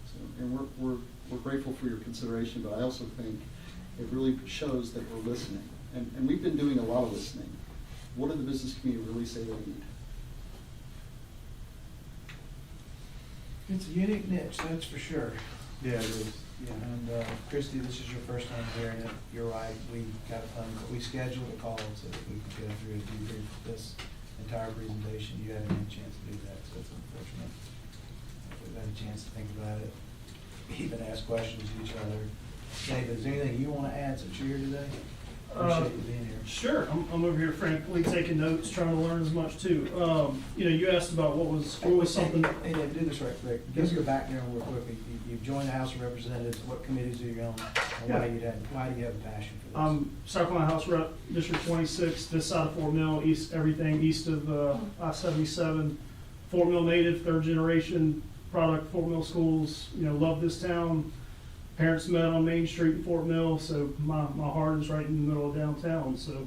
So, and we're grateful for your consideration, but I also think it really shows that we're listening. And we've been doing a lot of listening. What did the business community really say they need? It's a unique niche, that's for sure. Yeah, it is. Yeah, and Christie, this is your first time hearing it. You're right, we got a phone call, we scheduled a call so that we could go through and debrief this entire presentation. You haven't had a chance to do that, so it's unfortunate. We've had a chance to think about it, even ask questions to each other. David, is there anything you want to add since you're here today? Appreciate you being here. Sure, I'm over here frankly taking notes, trying to learn as much too. You asked about what was something. Hey, Dave, do this right quick. Give us your background real quick. You've joined the House of Representatives. What committees are you on? And why do you have a passion for this? I'm South Carolina House Rep, District 26, this side of Fort Mill, everything east of I-77. Fort Mill native, third generation product, Fort Mill schools. Love this town. Parents met on Main Street in Fort Mill, so my heart is right in the middle of downtown. So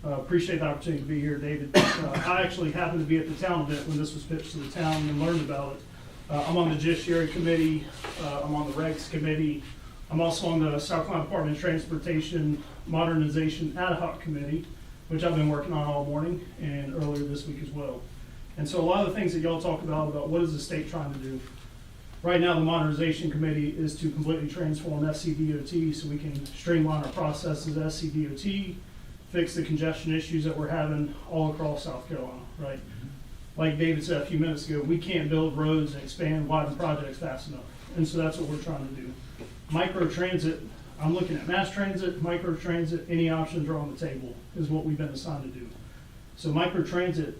appreciate the opportunity to be here, David. I actually happened to be at the town event when this was pitched to the town and learned about it. I'm on the Judiciary Committee. I'm on the Regs Committee. I'm also on the South Carolina Department of Transportation Modernization Ad Hoc Committee, which I've been working on all morning and earlier this week as well. And so a lot of the things that y'all talk about what is the state trying to do. Right now, the Modernization Committee is to completely transform SCDOT so we can streamline our processes at SCDOT, fix the congestion issues that we're having all across South Carolina, right? Like David said a few minutes ago, we can't build roads and expand widen projects fast enough. And so that's what we're trying to do. Microtransit, I'm looking at mass transit, microtransit, any options are on the table is what we've been assigned to do. So microtransit,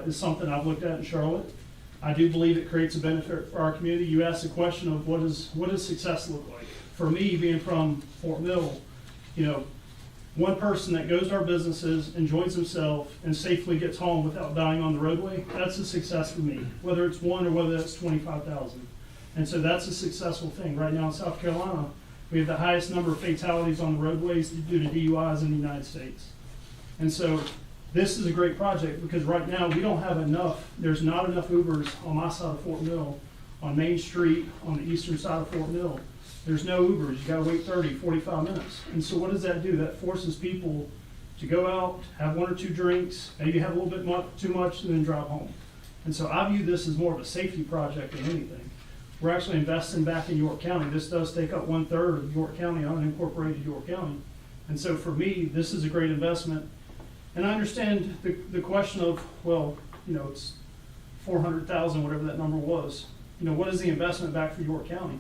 is something I've looked at in Charlotte. I do believe it creates a benefit for our community. You asked the question of what does success look like? For me, being from Fort Mill, one person that goes to our businesses, enjoys himself, and safely gets home without dying on the roadway, that's a success for me, whether it's one or whether that's 25,000. And so that's a successful thing. Right now in South Carolina, we have the highest number of fatalities on the roadways due to DUIs in the United States. And so this is a great project because right now we don't have enough, there's not enough Ubers on my side of Fort Mill, on Main Street, on the eastern side of Fort Mill. There's no Ubers, you gotta wait 30, 45 minutes. And so what does that do? That forces people to go out, have one or two drinks, maybe have a little bit too much, and then drive home. And so I view this as more of a safety project than anything. We're actually investing back in York County. This does take up 1/3 of York County, unincorporated York County. And so for me, this is a great investment. And I understand the question of, well, it's 400,000, whatever that number was. What is the investment back for York County?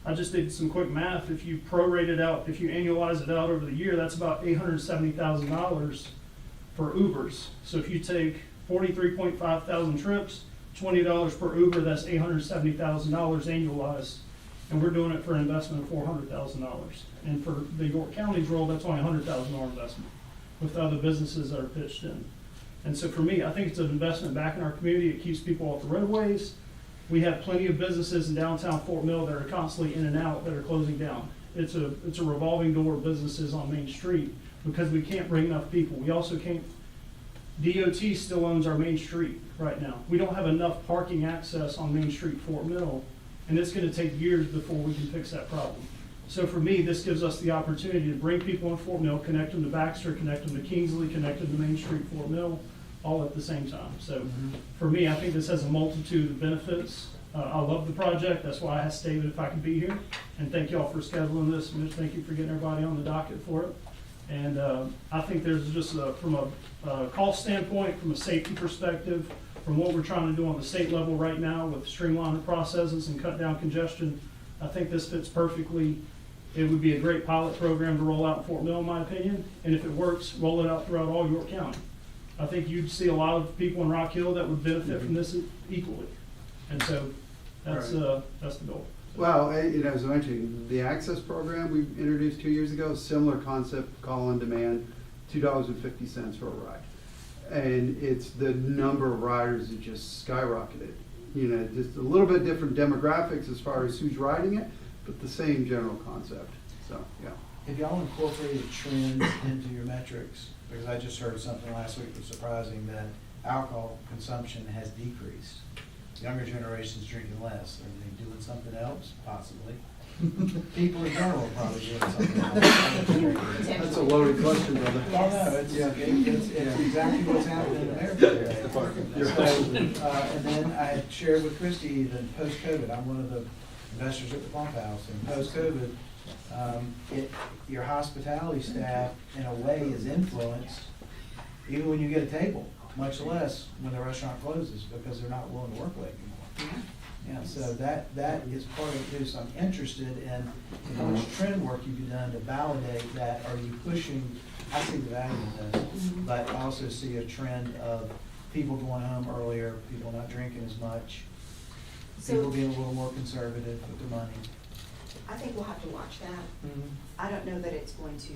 I just did some quick math. If you prorate it out, if you annualize it out over the year, that's about $870,000 for Ubers. So if you take 43.5 thousand trips, $20 per Uber, that's $870,000 annualized. And we're doing it for an investment of $400,000. And for the York County's role, that's only a $100,000 investment with other businesses that are pitched in. And so for me, I think it's an investment back in our community. It keeps people off the roadways. We have plenty of businesses in downtown Fort Mill that are constantly in and out that are closing down. It's a revolving door of businesses on Main Street because we can't bring enough people. We also can't, DOT still owns our Main Street right now. We don't have enough parking access on Main Street, Fort Mill, and it's gonna take years before we can fix that problem. So for me, this gives us the opportunity to bring people in Fort Mill, connect them to Baxter, connect them to Kingsley, connect them to Main Street, Fort Mill, all at the same time. So for me, I think this has a multitude of benefits. I love the project. That's why I asked David if I could be here. And thank y'all for scheduling this. And thank you for getting everybody on the docket for it. And I think there's just from a cost standpoint, from a safety perspective, from what we're trying to do on the state level right now with streamlining processes and cut down congestion, I think this fits perfectly. It would be a great pilot program to roll out in Fort Mill, in my opinion. And if it works, roll it out throughout all York County. I think you'd see a lot of people in Rock Hill that would benefit from this equally. And so that's the goal. Well, as I mentioned, the access program we introduced 2 years ago, similar concept, call on demand, $2.50 for a ride. And it's the number of riders that just skyrocketed. Just a little bit different demographics as far as who's riding it, but the same general concept. So, yeah. Have y'all incorporated trends into your metrics? Because I just heard something last week that was surprising, that alcohol consumption has decreased. Younger generation's drinking less. Are they doing something else? Possibly. People in general are probably doing something else. That's a loaded question, brother. Oh, no, it's exactly what's happening in America today. So, and then I had shared with Christy that post-COVID, I'm one of the investors at the Pump House, and post-COVID, your hospitality staff, in a way, is influenced, even when you get a table, much less when the restaurant closes, because they're not willing to work late anymore. Yeah, so that is part of it. So I'm interested in how much trend work you've done to validate that. Are you pushing? I see the value in this, but I also see a trend of people going home earlier, people not drinking as much, people being a little more conservative with their money. I think we'll have to watch that. I don't know that it's going to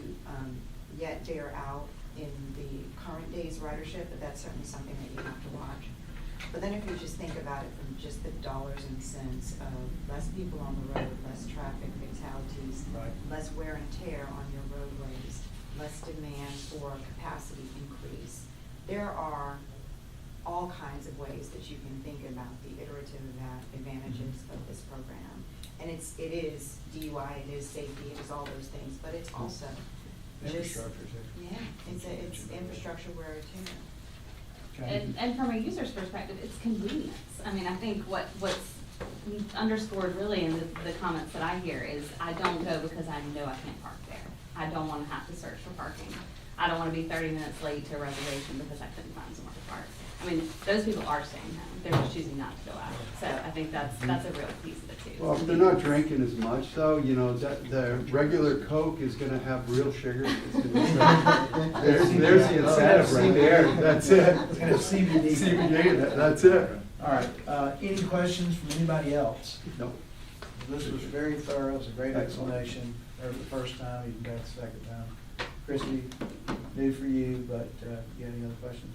yet bear out in the current day's ridership, but that's certainly something that you have to watch. But then if you just think about it from just the dollars and cents of less people on the road, less traffic fatalities, less wear and tear on your roadways, less demand for capacity increase, there are all kinds of ways that you can think about the iterative advantages of this program. And it is DUI, it is safety, it is all those things, but it's also Infrastructure too. Yeah, it's infrastructure wear and tear. Okay. And from a user's perspective, it's convenience. I mean, I think what's underscored really in the comments that I hear is, I don't go because I know I can't park there. I don't want to have to search for parking. I don't want to be 30 minutes late to a reservation because I couldn't find somewhere to park. I I mean, those people are staying home, they're just choosing not to go out. So I think that's a real piece of it too. Well, if they're not drinking as much though, you know, the regular Coke is gonna have real sugar. It's gonna be- There's the incentive right there, that's it. It's gonna have CBD. CBD, that's it. All right, any questions from anybody else? No. This was very thorough, it was a great explanation, heard it the first time, you got it the second time. Christie, new for you, but you got any other questions?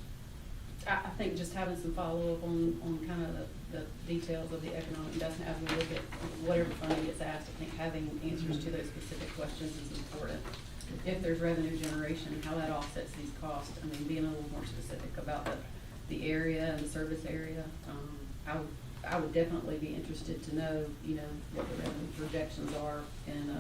I think just having some follow-up on kind of the details of the economic investment as we look at whatever funding gets asked, I think having answers to those specific questions is important. If there's revenue generation, how that offsets these costs, I mean, being a little more specific about the area and the service area. I would definitely be interested to know, you know, what the revenue projections are. And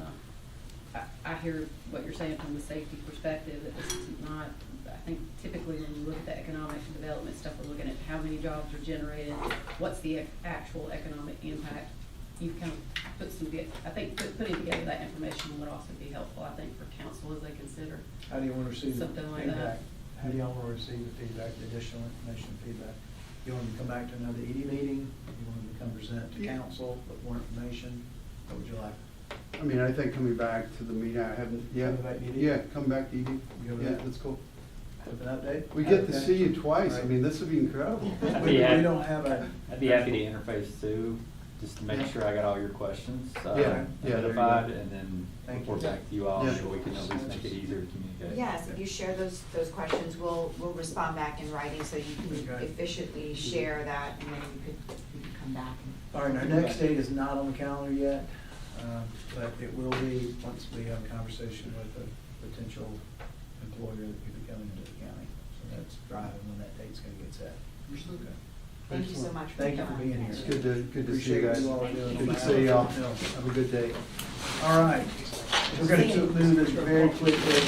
I hear what you're saying from the safety perspective, that this is not, I think typically when you look at the economic development stuff, we're looking at how many jobs are generated, what's the actual economic impact. You kind of put some, I think putting together that information would also be helpful, I think, for council as they consider. How do you want to receive the Something like feedback? that. How do y'all want to receive the feedback, the additional information feedback? You want them to come back to another ED meeting? You want them to come present to council with more information? What would you like? I mean, I think coming back to the meeting, I haven't, yeah, Coming back to ED? yeah, come back to ED. You go with Yeah, that? that's cool. With an update? We get to Okay. see you twice, I Right. mean, this would be incredible. We don't have a. I'd be happy to interface too, just to make Yeah. sure I got all your questions Yeah, yeah, there you identified, go. and then Thank report you. back to you all, Yeah. so we can at least make it easier to communicate. Yes, if you share those questions, we'll respond back in writing so you can Okay. efficiently share that, and then we could come back. All right, our next date is not on the calendar yet, but it will be once we have a conversation with a potential employer that could be coming into the county. So that's driving when that date's gonna get set. Okay. Thank you so much for Thank you for coming. being here. It's good to see Appreciate you what guys. you all are doing. Good to see y'all. Have a good day. All right, we're gonna move this very quickly.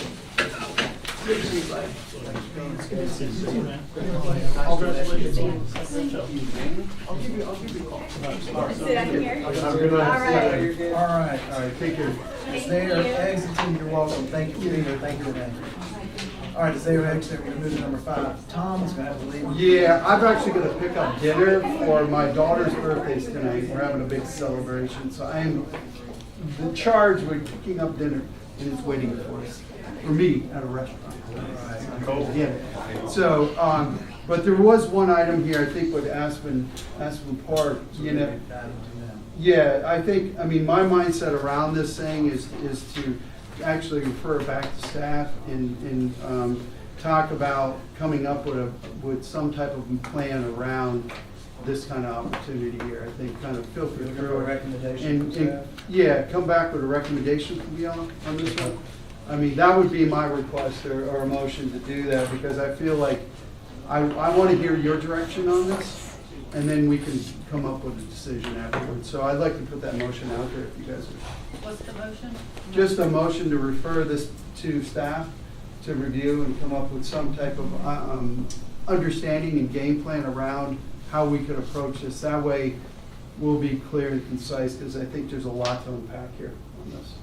I'll give you a call. Sit up here. Have a good night. All right. All right, take care. As they are exiting, you're welcome. Thank you for being here. Thank you, Renee. All right, as they are exiting, we're gonna move to number 5. Tom's gonna have to leave. Yeah, I'm actually gonna pick up dinner for my daughter's birthdays tonight. We're having a big celebration, so I'm in charge with picking up dinner, and it's waiting for us, for me at a restaurant. Yeah. So, but there was one item here, I think with Aspen Park, you know. Yeah, I think, I mean, my mindset around this thing is to actually refer back to staff and talk about coming up with some type of plan around this kind of opportunity here. I think kind of filter You're looking through for a it. recommendation from staff? Yeah, come back with a recommendation from you on this one. I mean, that would be my request or a motion to do that, because I feel like I want to hear your direction on this, and then we can come up with a decision afterwards. So I'd like to put that motion out there if you guys would. What's the motion? Just a motion to refer this to staff to review and come up with some type of understanding and game plan around how we could approach this. That way, we'll be clear and concise, because I think there's a lot to unpack here on this.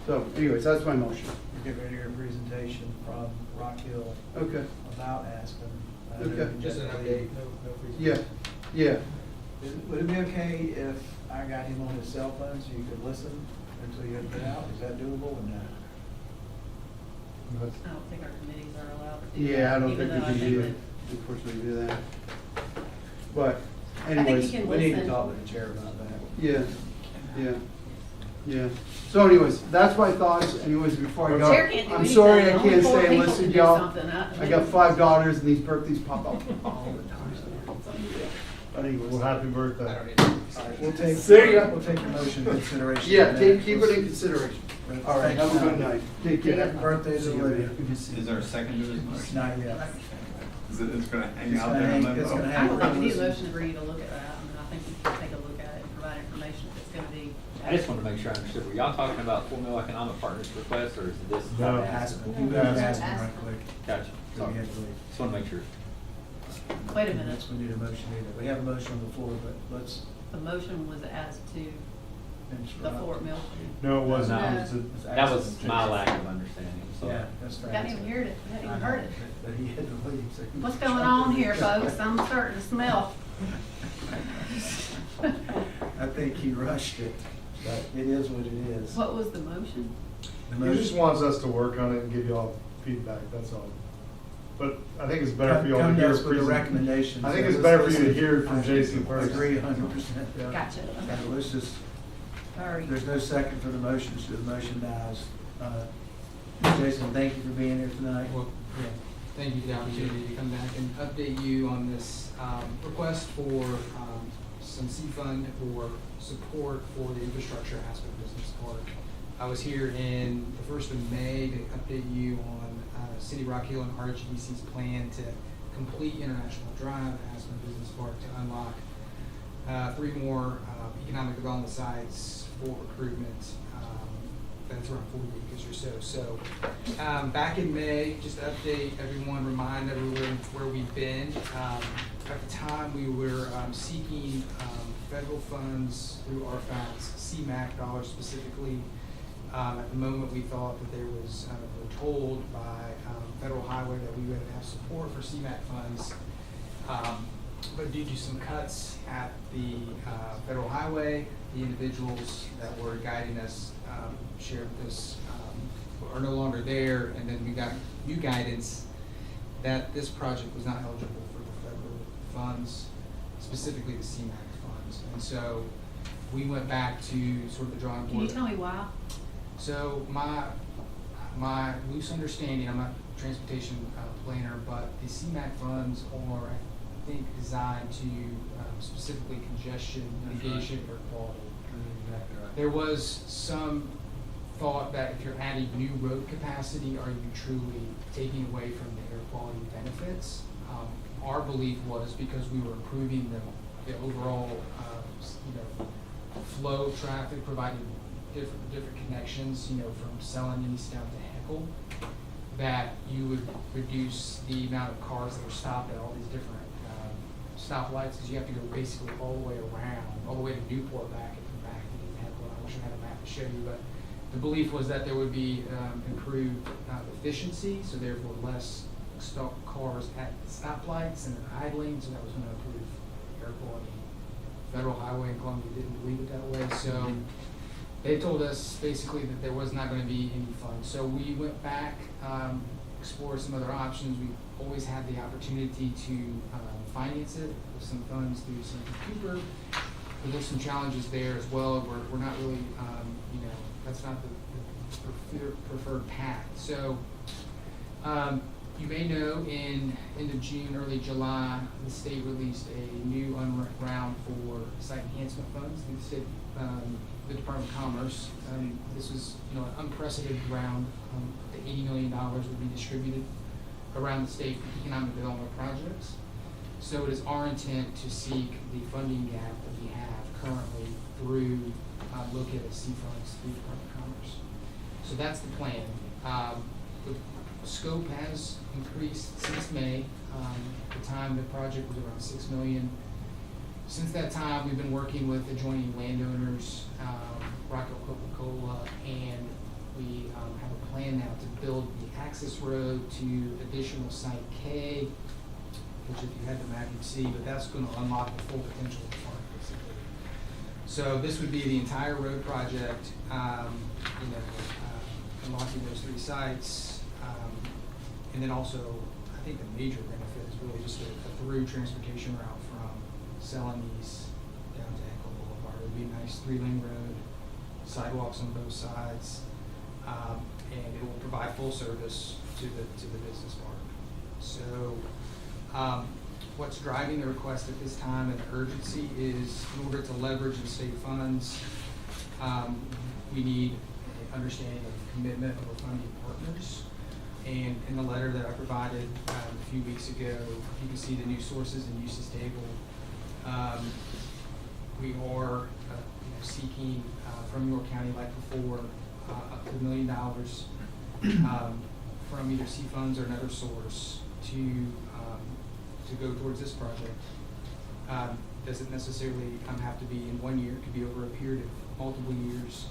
So anyways, that's my motion. Get ready to hear a presentation from Rock Hill Okay. about Aspen. Okay. Just an update, no Yeah, presentation. yeah. Would it be okay if I got him on his cell phone so you could listen until you get out? Is that doable or not? I don't think our committees are allowed to do that. Yeah, I don't even think we though can do that- it, unfortunately do that. But I think anyways. you can We need to listen. talk to the chair about that. Yeah, yeah, yeah. So anyways, that's my thoughts anyways before I go. Chair can't do I'm sorry I anything. can't Only 4 stay and people listen can to do y'all. something. I got 5 daughters and these birthdays pop up all the time. But anyways. Well, happy I birthday. don't need it. All right, we'll take, See ya. we'll take your motion into consideration. Yeah, keep it in consideration. All right, Have a good night. Take care. Happy birthday to Olivia. Is there a second to this motion? Not yet. It's gonna hang It's out gonna there in hang- it's limbo? gonna I hang don't think we need a around. motion to agree to look at that. I mean, I think we can take a look at it and provide information if it's gonna be. I just wanted to make sure I understood, were y'all talking about Full Economic Partners request, or is this? No. Aspen, you moved Aspen right quick. Gotcha, So we sorry, had to leave. just want to make sure. Wait a minute. That's, we need a motion either. We have a motion on the floor, but let's, The motion was as to, The Fort Mill. No, it wasn't. No. It was a- That was my lack of understanding, so. Yeah, that's right. Hadn't even heard it, hadn't even heard it. But he had to leave, so he What's was going trying on to- here, folks? I'm starting to smell. I think he rushed it, but it is what it is. What was the motion? The He motion- just wants us to work on it and give you all feedback, that's all. But I think it's better for you all to Come to hear. us with the present- recommendations. I think it's So better let's for you to listen. hear it from I Jason first. agree 100%. Yeah. Gotcha, okay. So let's just, Sorry. there's no second for the motion, so the motion dies. Jason, thank you for being here tonight. Well, yeah, thank you for the opportunity to come back and update you on this request for some C-Fund or support for the infrastructure Aspen Business Park. I was here in the 1st of May to update you on City Rock Hill and RHDC's plan to complete International Drive, Aspen Business Park, to unlock 3 more economic development sites for recruitment. That's around 40 acres or so. So back in May, just to update everyone, remind everyone where we've been. At the time, we were seeking federal funds through RFAC's CMAQ dollars specifically. At the moment, we thought that there was, we were told by Federal Highway that we would have support for CMAQ funds. But due to some cuts at the Federal Highway, the individuals that were guiding us shared with us are no longer there, and then we got new guidance that this project was not eligible for the federal funds, specifically the CMAQ funds. And so we went back to sort of the drawing board. Can you tell me why? So my loose understanding, I'm not a transportation planner, but the CMAQ funds are, I think, designed to specifically congestion mitigation or quality. There was some thought that if you're adding new road capacity, are you truly taking away from the air quality benefits? Our belief was because we were improving the overall flow of traffic, providing different connections, from Selland East down to Heckle, that you would reduce the amount of cars that are stopped at all these different stoplights, because you have to go basically all the way around, all the way to Newport back and come back to get Heckle. I wish I had a map to show you, but the belief was that there would be improved efficiency, so therefore less cars at stoplights and then idling, so that was going to improve air quality. Federal Highway in Columbia didn't believe it that way, so they told us basically that there was not going to be any funds. So we went back, explored some other options. We always had the opportunity to finance it with some funds through Senator Cooper. But there's some challenges there as well. We're not really, that's not the preferred path. So you may know in end of June, early July, the state released a new round for site enhancement funds through the state, the Department of Commerce. This was, an unprecedented round. The $80 million would be distributed around the state for economic development projects. So it is our intent to seek the funding gap that we have currently through look at C funds through the Department of Commerce. So that's the plan. The scope has increased since May. At the time, the project was around $6 million. Since that time, we've been working with adjoining landowners, Rockwell Coca-Cola, and we have a plan now to build the access road to additional Site K, which if you had the map, you'd see, but that's going to unlock the full potential of the park, basically. So this would be the entire road project, unlocking those 3 sites. And then also, I think the major benefit is really just a through transportation route from Selland East down to Heckle Boulevard. It would be a nice 3-lane road, sidewalks on both sides, and it will provide full service to the business park. So what's driving the request at this time and the urgency is in order to leverage the state funds, we need an understanding of commitment of our funding partners. And in the letter that I provided a few weeks ago, you can see the new sources and uses table. We are seeking from York County, like before, up to $1 million from either C funds or another source to go towards this project. Doesn't necessarily have to be in 1 year. It could be over a period of multiple years.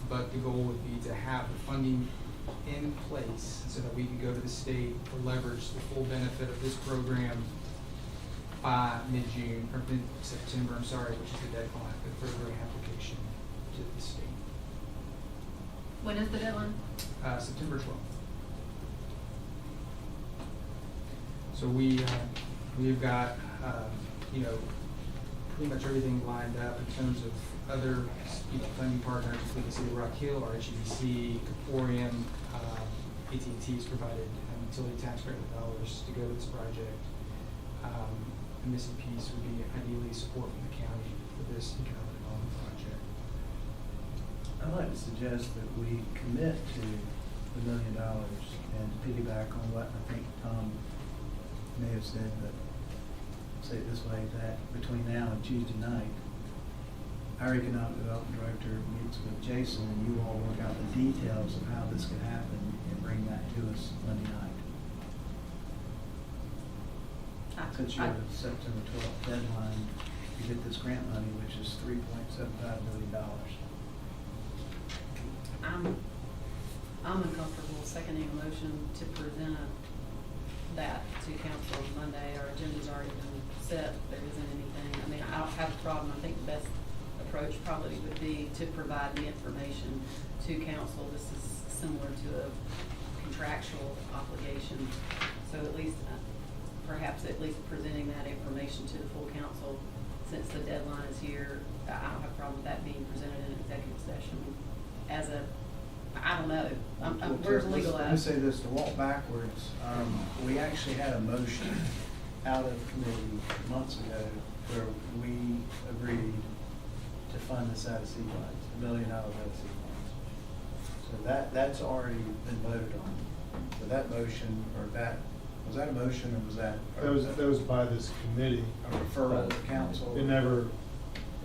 But the goal would be to have the funding in place so that we can go to the state to leverage the full benefit of this program by mid-June, or mid-September, I'm sorry, which is the deadline for the grant application to the state. When is the deadline? September 12th. So we've got, pretty much everything lined up in terms of other funding partners, including the City of Rock Hill, our HEDC, Caporium, AT&T has provided utility tax credit dollars to go to this project. The missing piece would be ideally support from the county for this economic development project. I'd like to suggest that we commit to the $1 million and to piggyback on what I think Tom may have said, but say it this way, that between now and Tuesday night, our economic development director meets with Jason and you all work out the details of how this can happen and bring that to us Monday night. Since you have a September 12th deadline to get this grant money, which is $3.75 million. I'm uncomfortable seconding a motion to present that to council on Monday. Our agenda's already been set. There isn't anything. I mean, I don't have a problem. I think the best approach probably would be to provide the information to council. This is similar to a contractual obligation. So at least, perhaps at least presenting that information to the full council, since the deadline is here. I don't have a problem with that being presented in executive session as a, I don't know, where's legal Let at? me say this, to walk backwards, we actually had a motion out of committee months ago where we agreed to fund this out of C funds, $1 million out of C funds. So that's already been voted on. So that motion, or that, was that a motion or was that? That was by this committee. A referral to council? It never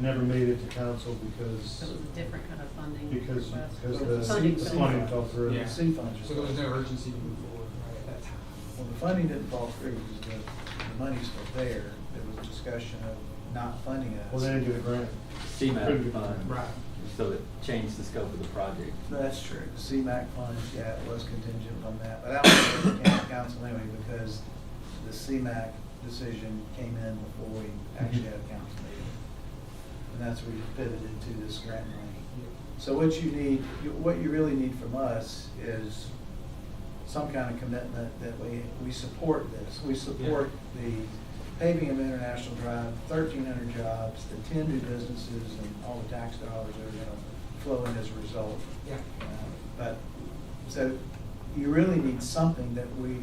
made it to council because. So it was a different kind of funding Because request. the funding fell through. Yeah. C funds. So there was no urgency to move forward right at that time. Well, the funding didn't fall through because the money's still there. There was a discussion of not funding us. Well, they didn't get a grant. CMAQ fund. Right. So it changed the scope of the project. That's true. The CMAQ funds, yeah, it was contingent on that. But that was the county council anyway because the CMAQ decision came in before we actually had a council meeting. And that's where you pivoted to this grant money. So what you need, what you really need from us is some kind of commitment that we support this. We support the paving of International Drive, 1,300 jobs, the 10 new businesses, and all the tax dollars that are going to flow in as a result. Yeah. But, so you really need something that we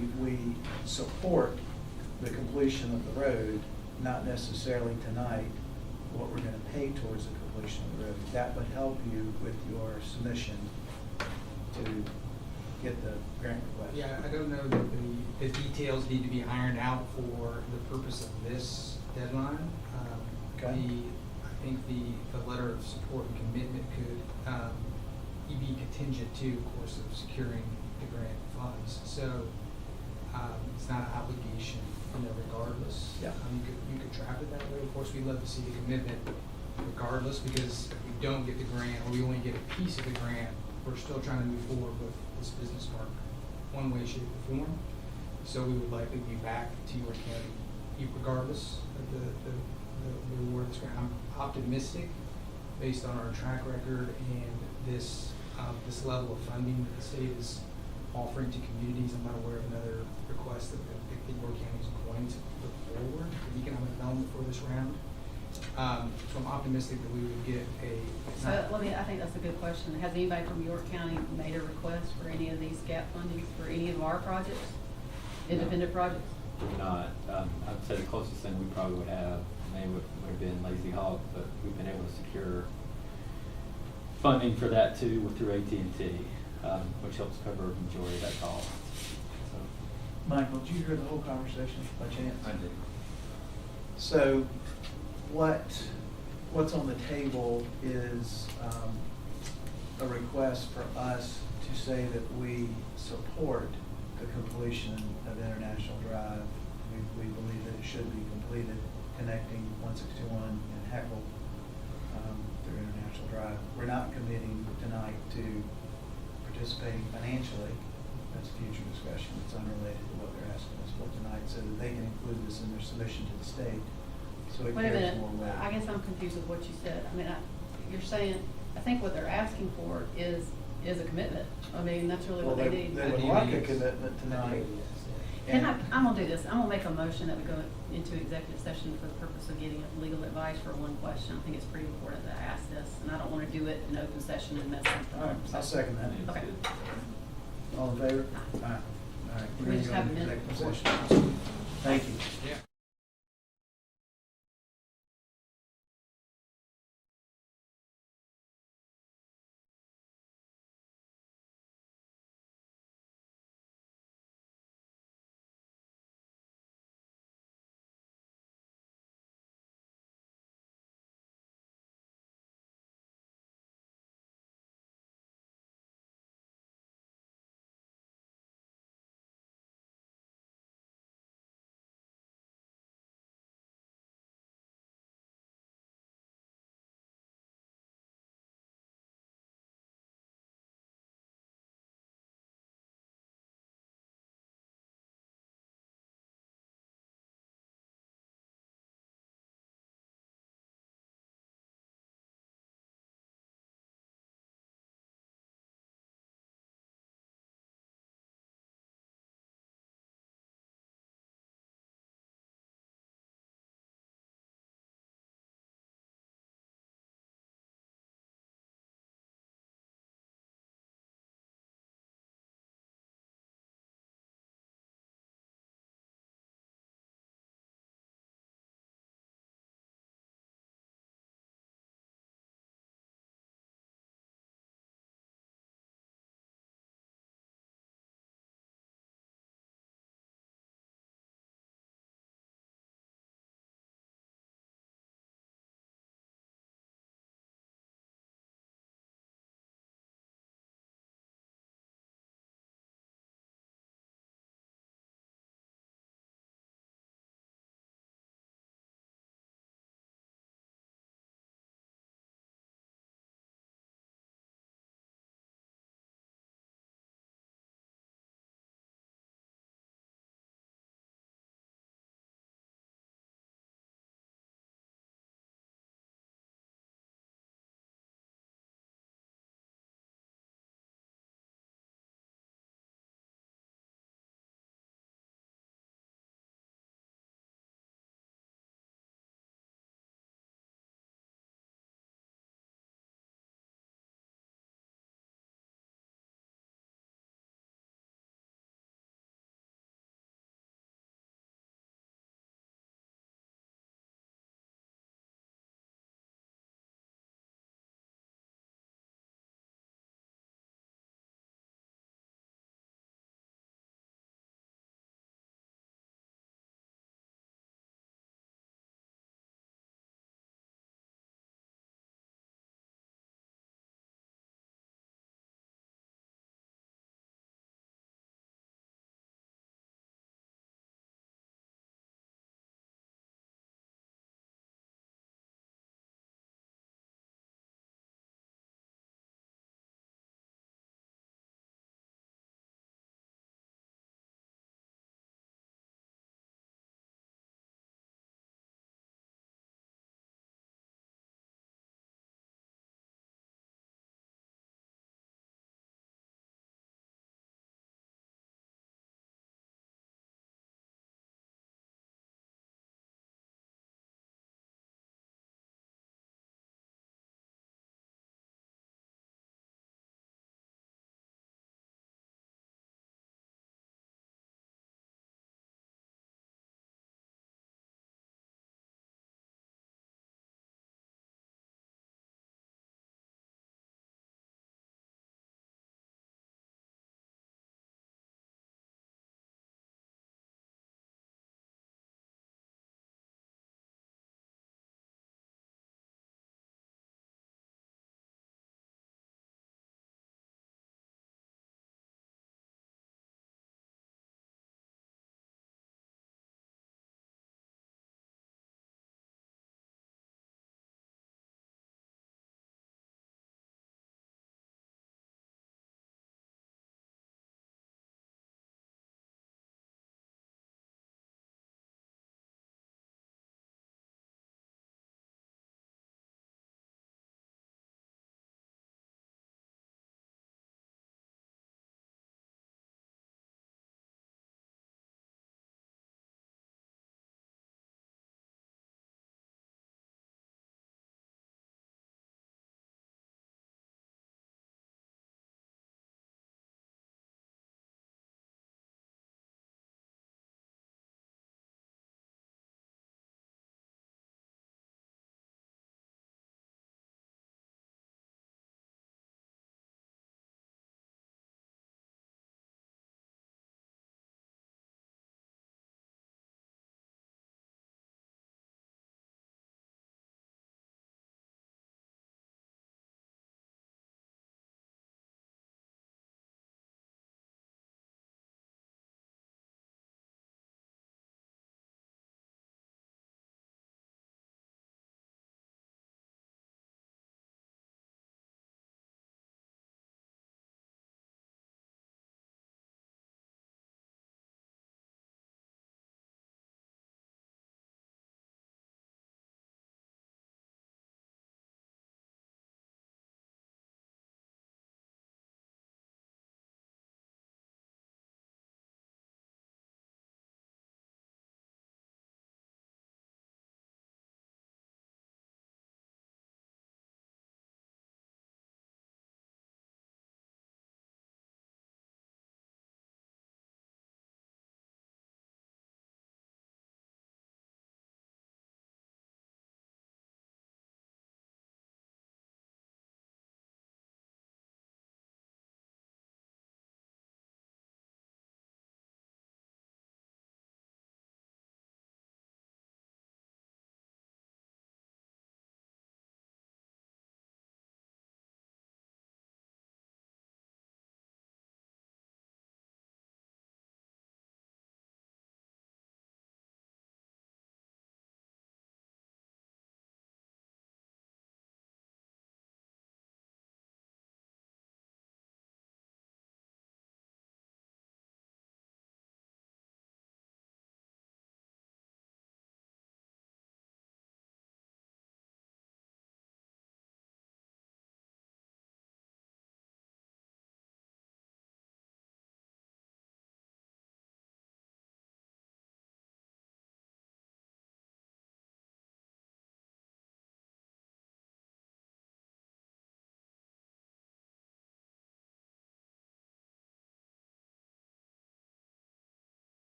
support the completion of the road, not necessarily tonight what we're going to pay towards the completion of the road. That would help you with your submission to get the grant request. Yeah, I don't know that the details need to be ironed out for the purpose of this deadline. Okay. I think the letter of support and commitment could be contingent to, of course, of securing the grant funds. So it's not an obligation, regardless. Yeah. You could trap it that way. Of course, we'd love to see the commitment regardless, because if we don't get the grant or we only get a piece of the grant, we're still trying to move forward with this business park one way, shape, or form. So we would likely be back to York County regardless of the award of this grant. I'm optimistic based on our track record and this level of funding that the state is offering to communities. I'm not aware of another request that York County is going to put forward for economic development for this round. So I'm optimistic that we would get So I think that's a good question. Has anybody from York County made a request for any of these gap fundings for any of our projects? Independent projects? Not, I'd say the closest thing we probably would have would have been Lazy Hog, but we've been able to secure funding for that too through AT&T, which helps cover a majority of that cost. So. Michael, did you hear the whole conversation by chance? I did. So what's on the table is a request for us to say that we support the completion of International Drive. We believe that it should be completed, connecting 161 and Heckle through International Drive. We're not committing tonight to participating financially. That's a future discussion. It's unrelated to what they're asking us for tonight, so that they can include this in their submission to the state, so it Wait a carries minute, more weight. I guess I'm confused with what you said. I mean, you're saying, I think what they're asking for is a commitment. I mean, that's really Well, what they need. they would like a commitment tonight. Can I'm gonna do this, I'm gonna make a motion that we go into executive session for the purpose of getting legal advice for one question. I think it's pretty important that I ask this, and I don't wanna do it in open session and mess something All right, up. I'll second that. Okay. All in favor? Aye. All right, We we're going just to have go a into minute. executive session. Thank you. Yeah.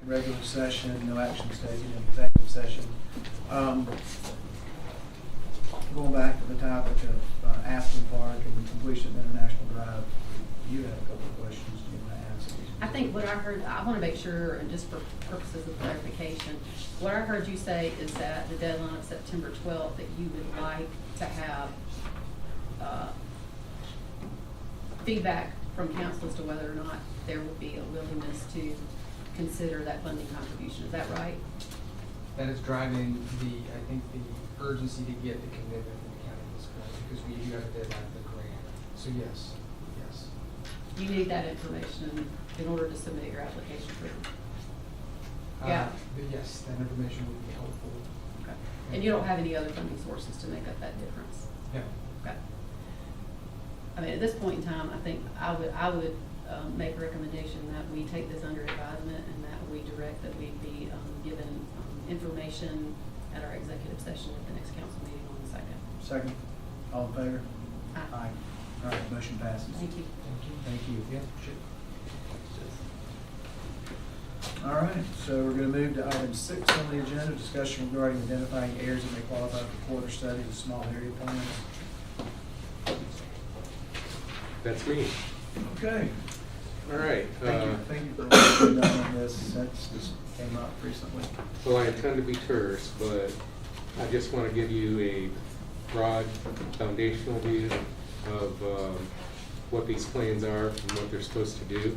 regular session, no actions taken in executive session. Going back to the topic of Aspen Park and the completion of International Drive, you had a couple of questions you want to ask. I think what I heard, I want to make sure, and just for purposes of clarification, what I heard you say is that the deadline of September 12th, that you would like to have feedback from council as to whether or not there would be a willingness to consider that funding contribution. Is that right? That is driving I think the urgency to get the commitment from the county at this point, because we do have a deadline for the grant. So yes. You need that information in order to submit your application for. Yeah. But yes, that information would be helpful. Okay. And you don't have any other funding sources to make up that difference? Yeah. Okay. I mean, at this point in time, I think I would make a recommendation that we take this under advisement and that we direct that we be given information at our executive session at the next council meeting on the 2nd. Second, all in favor? Aye. All right, motion passes. Thank you. Thank you. Yeah, sure. All right, so we're going to move to item 6 on the agenda, discussion regarding identifying areas that may qualify for quarter study with small area plans. That's me. Okay. All right. Thank you for working on this since this came up recently. Well, I intend to be terse, but I just want to give you a broad foundational view of what these plans are and what they're supposed to do.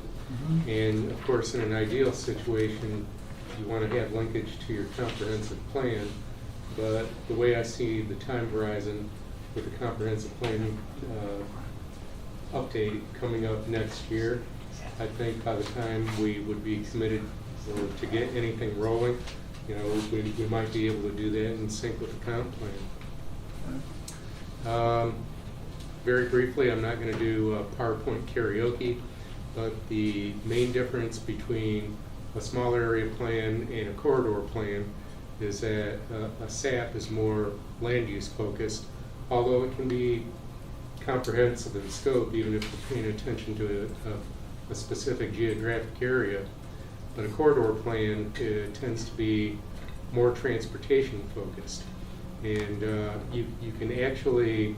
And of course, in an ideal situation, you want to have linkage to your comprehensive plan. But the way I see the time horizon with the comprehensive plan update coming up next year, I think by the time we would be committed to get anything rolling, we might be able to do that in sync with the comp plan. Very briefly, I'm not going to do PowerPoint karaoke, but the main difference between a small area plan and a corridor plan is that a SAP is more land use focused, although it can be comprehensive in scope even if you're paying attention to a specific geographic area. But a corridor plan tends to be more transportation focused, and you can actually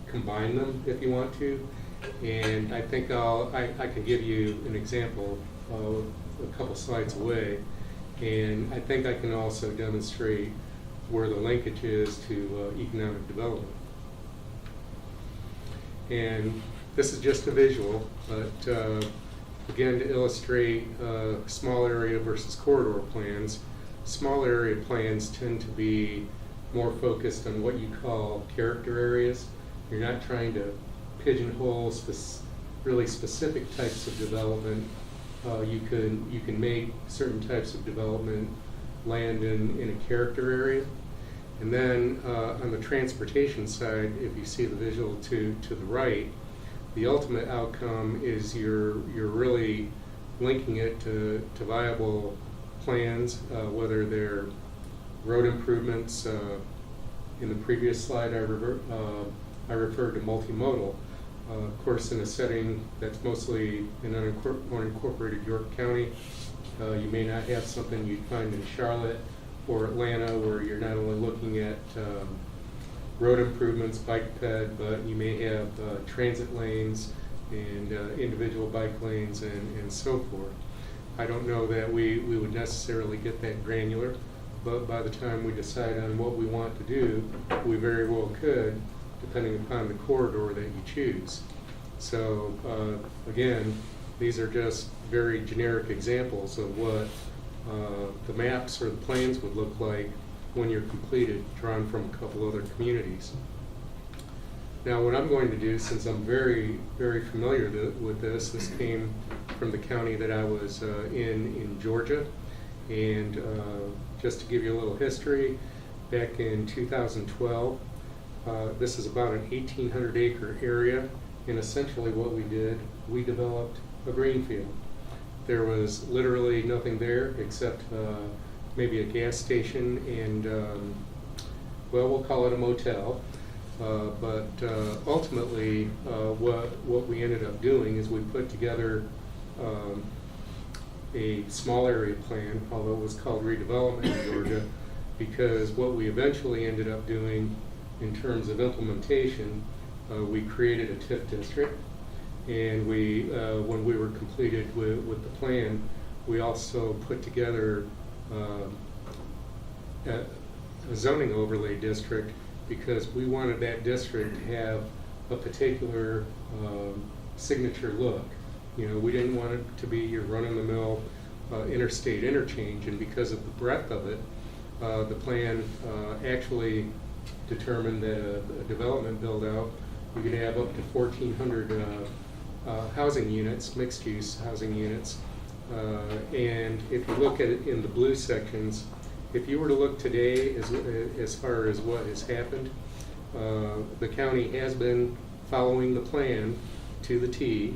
combine them if you want to. And I think I can give you an example a couple slides away, and I think I can also demonstrate where the linkage is to economic development. And this is just a visual, but again, to illustrate small area versus corridor plans, small area plans tend to be more focused on what you call character areas. You're not trying to pigeonhole really specific types of development. You can make certain types of development land in a character area. And then on the transportation side, if you see the visual to the right, the ultimate outcome is you're really linking it to viable plans, whether they're road improvements. In the previous slide, I referred to multimodal. Of course, in a setting that's mostly in unincorporated York County, you may not have something you'd find in Charlotte or Atlanta, where you're not only looking at road improvements, bike ped, but you may have transit lanes and individual bike lanes and so forth. I don't know that we would necessarily get that granular, but by the time we decide on what we want to do, we very well could, depending upon the corridor that you choose. So again, these are just very generic examples of what the maps or the plans would look like when you're completed, drawn from a couple other communities. Now, what I'm going to do, since I'm very, very familiar with this came from the county that I was in Georgia. And just to give you a little history, back in 2012, this is about an 1,800 acre area, and essentially what we did, we developed a greenfield. There was literally nothing there except maybe a gas station and, well, we'll call it a motel. But ultimately, what we ended up doing is we put together a small area plan, although it was called redevelopment in Georgia, because what we eventually ended up doing in terms of implementation, we created a TIF district, and we, when we were completed with the plan, we also put together a zoning overlay district, because we wanted that district to have a particular signature look. You know, we didn't want it to be your run-of-the-mill interstate interchange, and because of the breadth of it, the plan actually determined that a development build-out, you could have up to 1,400 housing units, mixed-use housing units. And if you look at it in the blue sections, if you were to look today as far as what has happened, the county has been following the plan to the T,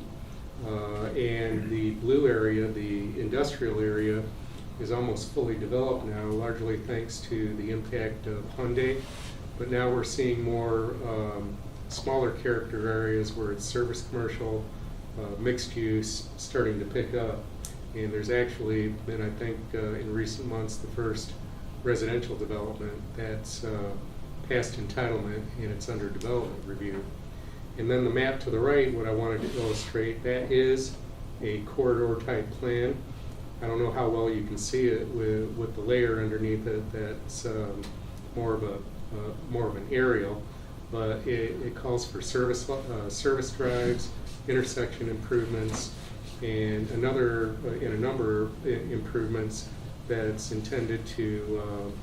and the blue area, the industrial area, is almost fully developed now, largely thanks to the impact of Hyundai. But now we're seeing more smaller character areas where it's service commercial, mixed use starting to pick up. And there's actually been, I think, in recent months, the first residential development that's passed entitlement and it's under development review. And then the map to the right, what I wanted to illustrate, that is a corridor type plan. I don't know how well you can see it with the layer underneath it. That's more of an aerial, but it calls for service drives, intersection improvements, and a number of improvements that's intended to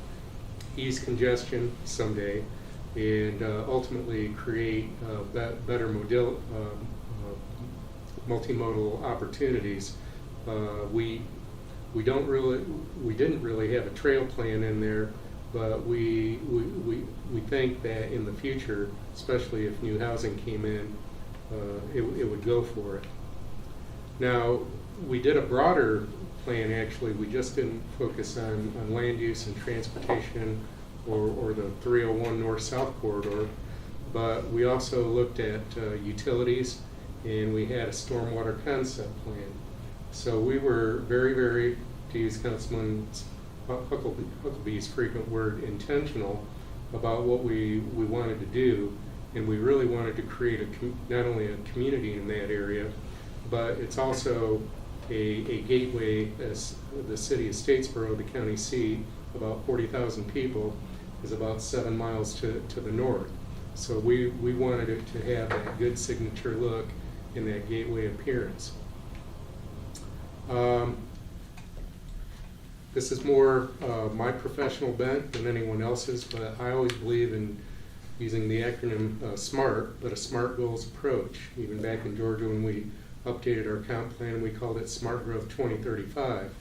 ease congestion someday, and ultimately create better multimodal opportunities. We didn't really have a trail plan in there, but we think that in the future, especially if new housing came in, it would go for it. Now, we did a broader plan actually. We just didn't focus on land use and transportation or the 301 north-south corridor, but we also looked at utilities, and we had a stormwater concept plan. So we were very, very, to use Councilman Huckabee's frequent word, intentional about what we wanted to do, and we really wanted to create not only a community in that area, but it's also a gateway. As the city of Statesboro, the county seat, about 40,000 people, is about 7 miles to the north. So we wanted it to have that good signature look and that gateway appearance. This is more my professional bent than anyone else's, but I always believe in using the acronym SMART, but a SMART goals approach. Even back in Georgia when we updated our comp plan, we called it Smart Growth 2035.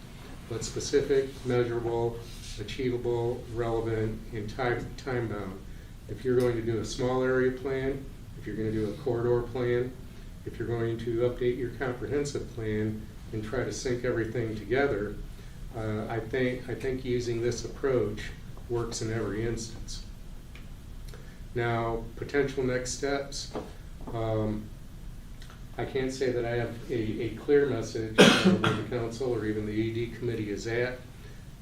But specific, measurable, achievable, relevant, and time bound. If you're going to do a small area plan, if you're going to do a corridor plan, if you're going to update your comprehensive plan and try to sync everything together, I think using this approach works in every instance. Now, potential next steps. I can't say that I have a clear message where the council or even the ED committee is at,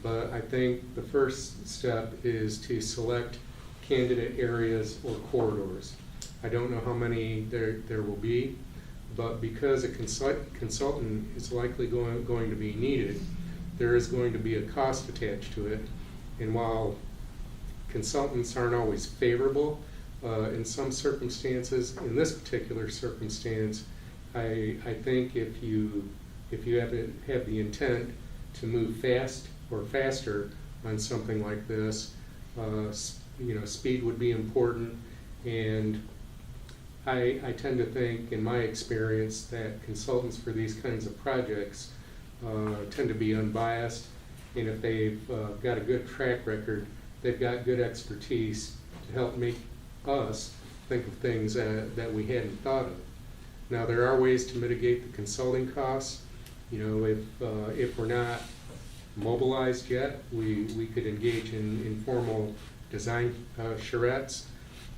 but I think the first step is to select candidate areas or corridors. I don't know how many there will be, but because a consultant is likely going to be needed, there is going to be a cost attached to it. And while consultants aren't always favorable, in some circumstances, in this particular circumstance, I think if you have the intent to move fast or faster on something like this, speed would be important. And I tend to think, in my experience, that consultants for these kinds of projects tend to be unbiased, and if they've got a good track record, they've got good expertise to help make us think of things that we hadn't thought of. Now, there are ways to mitigate the consulting costs. If we're not mobilized yet, we could engage in informal design charrettes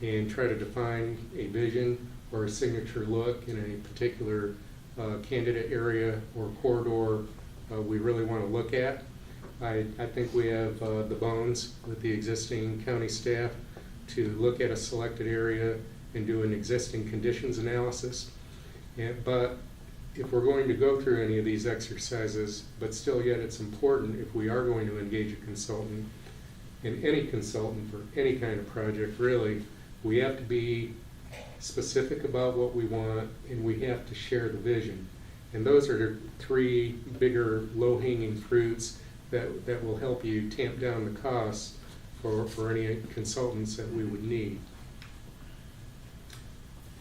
and try to define a vision or a signature look in a particular candidate area or corridor we really want to look at. I think we have the bones with the existing county staff to look at a selected area and do an existing conditions analysis. But if we're going to go through any of these exercises, but still yet it's important, if we are going to engage a consultant, and any consultant for any kind of project really, we have to be specific about what we want, and we have to share the vision. And those are the three bigger low-hanging fruits that will help you tamp down the costs for any consultants that we would need.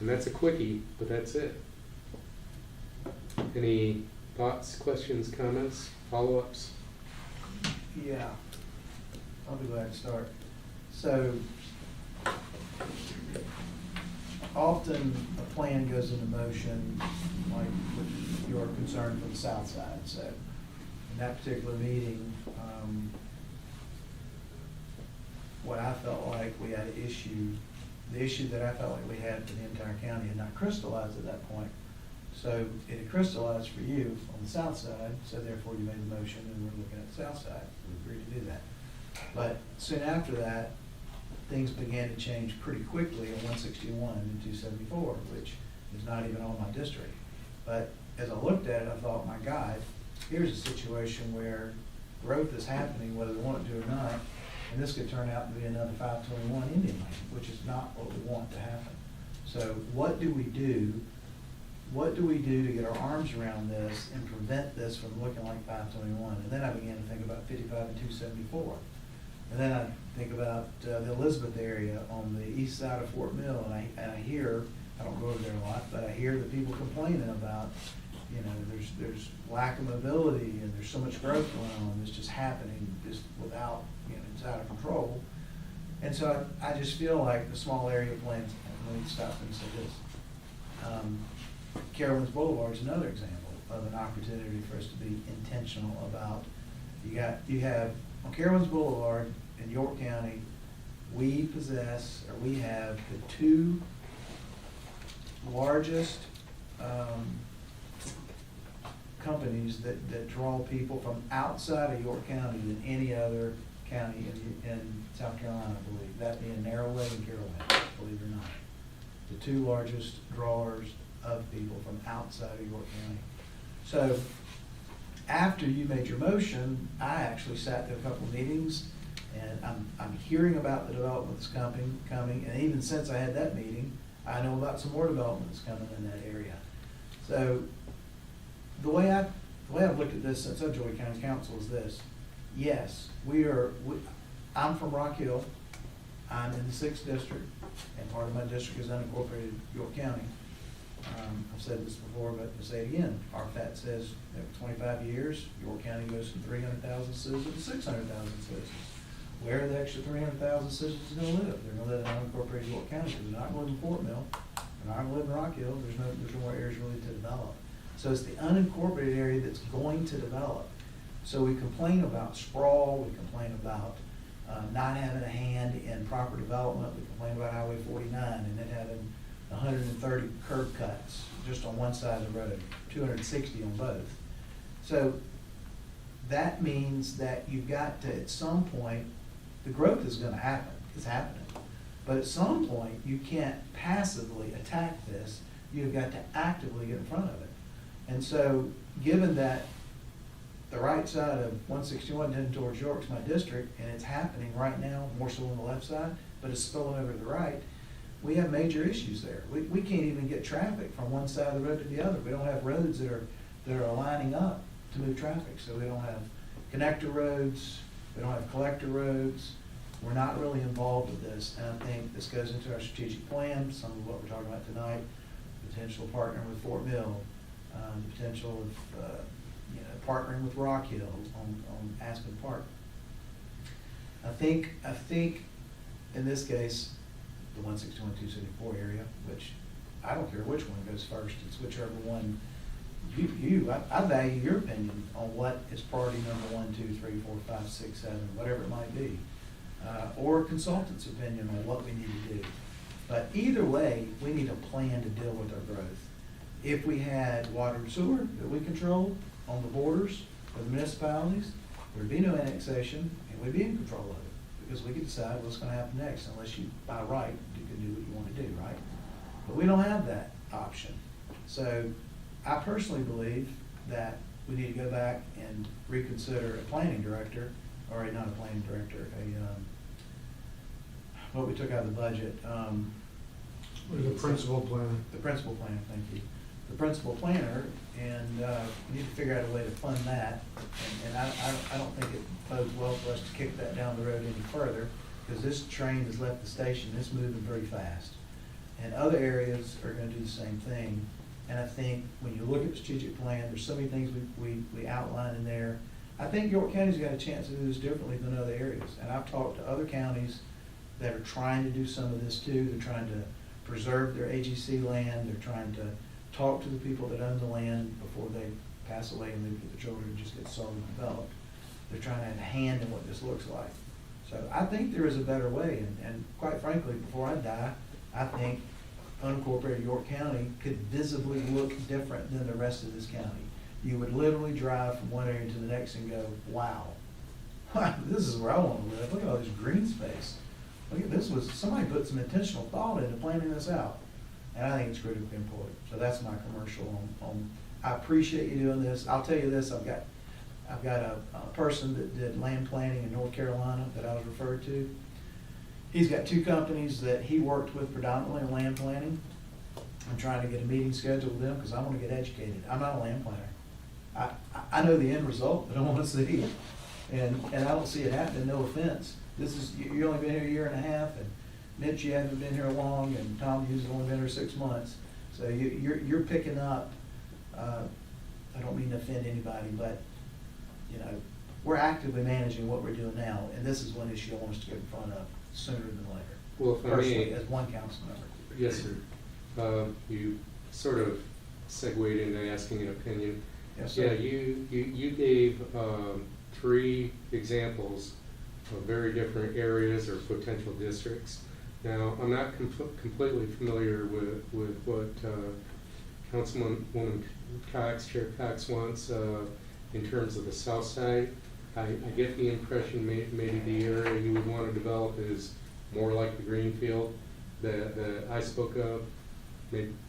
And that's a quickie, but that's it. Any thoughts, questions, comments, follow-ups? Yeah, I'll be glad to start. So, often a plan goes into motion, like with your concern for the south side. So, in that particular meeting, what I felt like we had an issue, the issue that I felt like we had for the entire county had not crystallized at that point. So it had crystallized for you on the south side, so therefore you made the motion and we're looking at the south side. We agreed to do that. But soon after that, things began to change pretty quickly in 161 and 274, which is not even on my district. But as I looked at it, I thought, my God, here's a situation where growth is happening whether we want it to or not, and this could turn out to be another 521 Indian land, which is not what we want to happen. So what do we do? What do we do to get our arms around this and prevent this from looking like 521? And then I began to think about 55 and 274. And then I think about the Elizabeth area on the east side of Fort Mill, and I hear, I don't go over there a lot, but I hear the people complaining about, you know, there's lack of mobility and there's so much growth going on. It's just happening just without, you know, it's out of control. And so I just feel like the small area plans, and let me stop and say this. Carowinds Boulevard is another example of an opportunity for us to be intentional about. You have on Carowinds Boulevard in York County, we have the two largest companies that draw people from outside of York County than any other county in South Carolina, I believe. That being Narroway and Carowinds, believe it or not. The two largest drawers of people from outside of York County. So after you made your motion, I actually sat through a couple of meetings, and I'm hearing about the development that's coming, and even since I had that meeting, I know about some more development that's coming in that area. So the way I've looked at this since I joined County Council is this: yes, I'm from Rock Hill. I'm in the 6th district, and part of my district is unincorporated York County. I've said this before, but I'll say it again. RFAT says that 25 years, York County goes from 300,000 citizens to 600,000 citizens. Where are the extra 300,000 citizens going to live? They're going to live in unincorporated York County, because they're not going to live in Fort Mill. They're not going to live in Rock Hill. There's no more areas really to develop. So it's the unincorporated area that's going to develop. So we complain about sprawl. We complain about not having a hand in proper development. We complain about Highway 49 and it having 130 curb cuts just on one side of the road, 260 on both. So that means that you've got to, at some point, the growth is going to happen. It's happening. But at some point, you can't passively attack this. You've got to actively get in front of it. And so, given that the right side of 161 heading towards York is my district, and it's happening right now, more so on the left side, but it's spilling over to the right, we have major issues there. We can't even get traffic from one side of the road to the other. We don't have roads that are lining up to move traffic. So we don't have connector roads, we don't have collector roads. We're not really involved with this. And I think this goes into our strategic plan, some of what we're talking about tonight, potential partnering with Fort Mill, the potential of partnering with Rock Hill on Aspen Park. I think in this case, the 161, 274 area, which I don't care which one goes first, it's whichever one I value your opinion on what is priority number 1, 2, 3, 4, 5, 6, 7, whatever it might be, or a consultant's opinion on what we need to do. But either way, we need a plan to deal with our growth. If we had water and sewer that we control on the borders, For the municipalities, there'd be no annexation, and we'd be in control of it, because we could decide what's gonna happen next, unless you, by right, you can do what you wanna do, right? But we don't have that option. So I personally believe that we need to go back and reconsider a planning director, or not a planning director, what we took out of the budget, The principal plan. the principal planner, thank you. The principal planner, and we need to figure out a way to fund that. And I don't think it bodes well for us to kick that down the road any further, because this train has left the station, it's moving very fast. And other areas are gonna do the same thing. And I think when you look at the strategic plan, there's so many things we outline in there. I think York County's got a chance to do this differently than other areas. And I've talked to other counties that are trying to do some of this too. They're trying to preserve their AGC land. They're trying to talk to the people that own the land before they pass away and leave it to the children and just get sold and developed. They're trying to have a hand in what this looks like. So I think there is a better way. And quite frankly, before I die, I think unincorporated York County could visibly look different than the rest of this county. You would literally drive from one area to the next and go, wow, this is where I want to live. Look at all this green space. Look at this, somebody put some intentional thought into planning this out. And I think it's critically important. So that's my commercial on I appreciate you doing this. I'll tell you this, I've got a person that did land planning in North Carolina that I was referred to. He's got two companies that he worked with predominantly in land planning. I'm trying to get a meeting scheduled with them because I want to get educated. I'm not a land planner. I know the end result, but I want to see it. And I don't see it happening, no offense. You've only been here a year and a half, and Mitch, you haven't been here long, and Tom, you've only been here 6 months. So you're picking up, I don't mean to offend anybody, but, you know, we're actively managing what we're doing now, and this is one issue I want us to get in front of sooner than later. Well, if I Personally, may, as one council member. yes, sir. You sort of segued into asking an opinion. Yes, sir. Yeah, you gave 3 examples of very different areas or potential districts. Now, I'm not completely familiar with what Councilwoman Cox, Chair Cox wants in terms of the south side. I get the impression maybe the area you would want to develop is more like the Greenfield that I spoke of.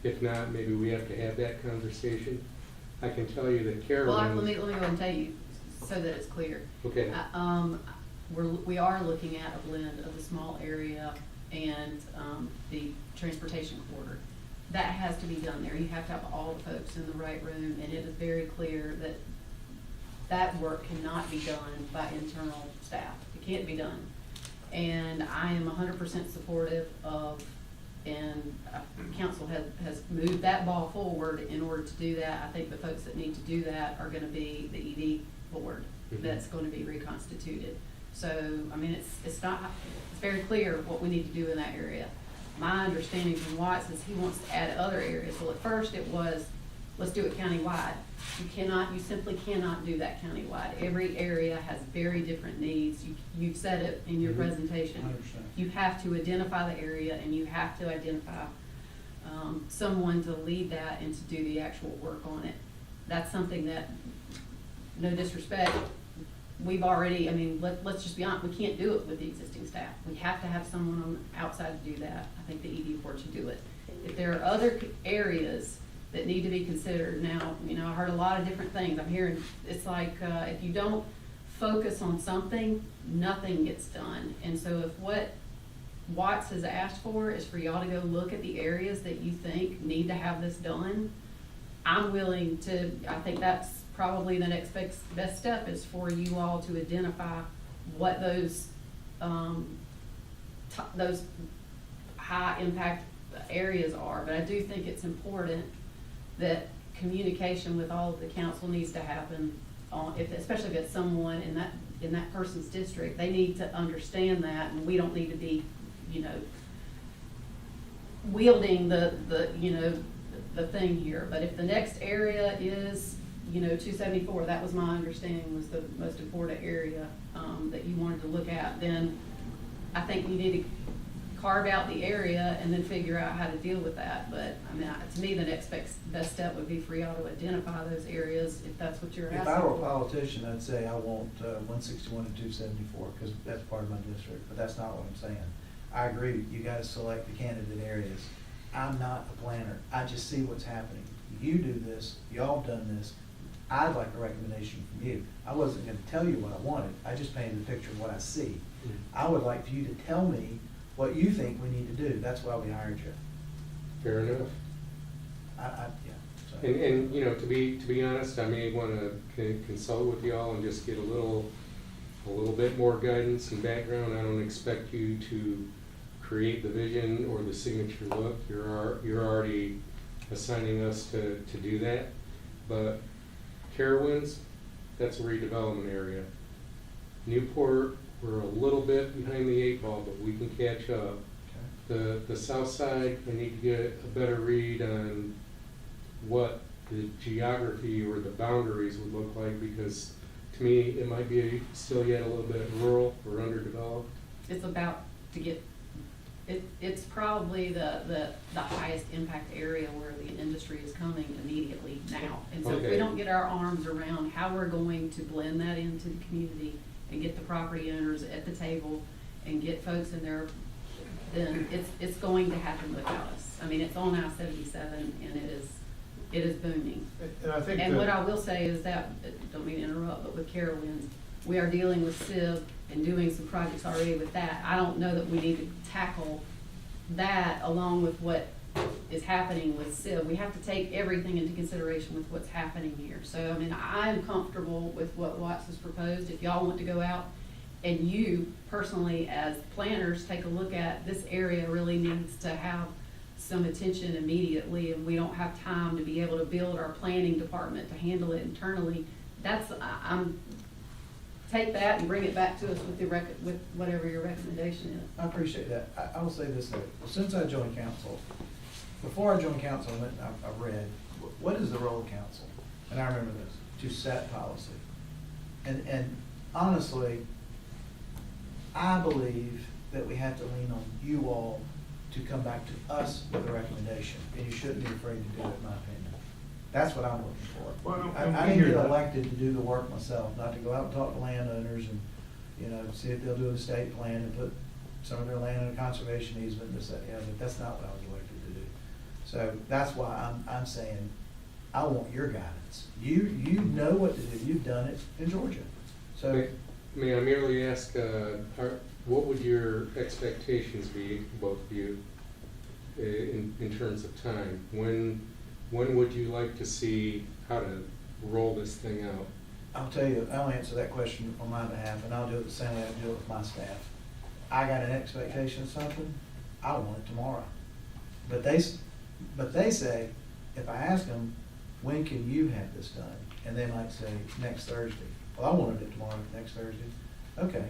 If not, maybe we have to have that conversation. I can tell you that Carolyn. Well, let me go ahead and tell you, so that it's clear. Okay. We are looking at a blend of the small area and the transportation corridor. That has to be done there. You have to have all the folks in the right room, and it is very clear that that work cannot be done by internal staff. It can't be done. And I am 100% supportive of, and council has moved that ball forward in order to do that. I think the folks that need to do that are gonna be the ED board that's gonna be reconstituted. So, I mean, it's very clear what we need to do in that area. My understanding from Watts is he wants to add other areas. Well, at first it was, let's do it countywide. You simply cannot do that countywide. Every area has very different needs. You've said it in your presentation. 100%. You have to identify the area, and you have to identify someone to lead that and to do the actual work on it. That's something that, no disrespect, we've already, I mean, let's just be honest, we can't do it with the existing staff. We have to have someone on the outside to do that. I think the ED board should do it. If there are other areas that need to be considered, now, you know, I heard a lot of different things. I'm hearing, it's like, if you don't focus on something, nothing gets done. And so if what Watts has asked for is for y'all to go look at the areas that you think need to have this done, I'm willing to, I think that's probably the next best step is for you all to identify what those high impact areas are. But I do think it's important that communication with all of the council needs to happen, especially if it's someone in that person's district. They need to understand that, and we don't need to be, you know, wielding the thing here. But if the next area is, you know, 274, that was my understanding was the most important area that you wanted to look at, then I think we need to carve out the area and then figure out how to deal with that. But, I mean, to me, the next best step would be for y'all to identify those areas, if that's what you're asking If I were a for. politician, I'd say I want 161 and 274, because that's part of my district, but that's not what I'm saying. I agree, you gotta select the candidate areas. I'm not a planner, I just see what's happening. You do this, y'all have done this, I'd like a recommendation from you. I wasn't gonna tell you what I wanted, I just painted a picture of what I see. I would like for you to tell me what you think we need to do, that's why we hired you. Fair enough. Yeah. So. And, you know, to be honest, I may wanna consult with y'all and just get a little bit more guidance and background. I don't expect you to create the vision or the signature look. You're already assigning us to do that. But Carowinds, that's a redevelopment area. Newport, we're a little bit behind the 8 ball, but we can catch up. The south side, I need to get a better read on what the geography or the boundaries would look like, because to me, it might be still yet a little bit rural or underdeveloped. It's about to get, it's probably the highest impact area where the industry is coming immediately now. And so if we Okay. don't get our arms around how we're going to blend that into the community and get the property owners at the table and get folks in there, then it's going to happen without us. I mean, it's on I-77 and it is booming. And I think And that- what I will say is that, don't mean to interrupt, but with Carowinds, we are dealing with SIB and doing some projects already with that. I don't know that we need to tackle that along with what is happening with SIB. We have to take everything into consideration with what's happening here. So, I mean, I'm comfortable with what Watts has proposed. If y'all want to go out and you personally as planners take a look at, this area really needs to have some attention immediately, and we don't have time to be able to build our planning department to handle it internally. Take that and bring it back to us with whatever your recommendation is. I appreciate that. I will say this though, since I joined council, before I joined council, I read, what is the role of council? And I remember this, to set policy. And honestly, I believe that we have to lean on you all to come back to us with a recommendation, and you shouldn't be afraid to do it, in my opinion. That's what I'm looking for. Well, I we didn't hear get that. elected to do the work myself, not to go out and talk to landowners and, you know, see if they'll do an estate plan and put some of their land in a conservation easement, this, that, yeah, but that's not what I was elected to do. So that's why I'm saying, I want your guidance. You know what to do, you've done it in Georgia. So, May I merely ask, what would your expectations be, both of you, in terms of time? When would you like to see how to roll this thing out? I'll tell you, I'll answer that question on my behalf, and I'll do it the same way I do it with my staff. I got an expectation of something, I want it tomorrow. But they say, if I ask them, when can you have this done? And they might say, next Thursday. Well, I wanted it tomorrow, next Thursday. Okay,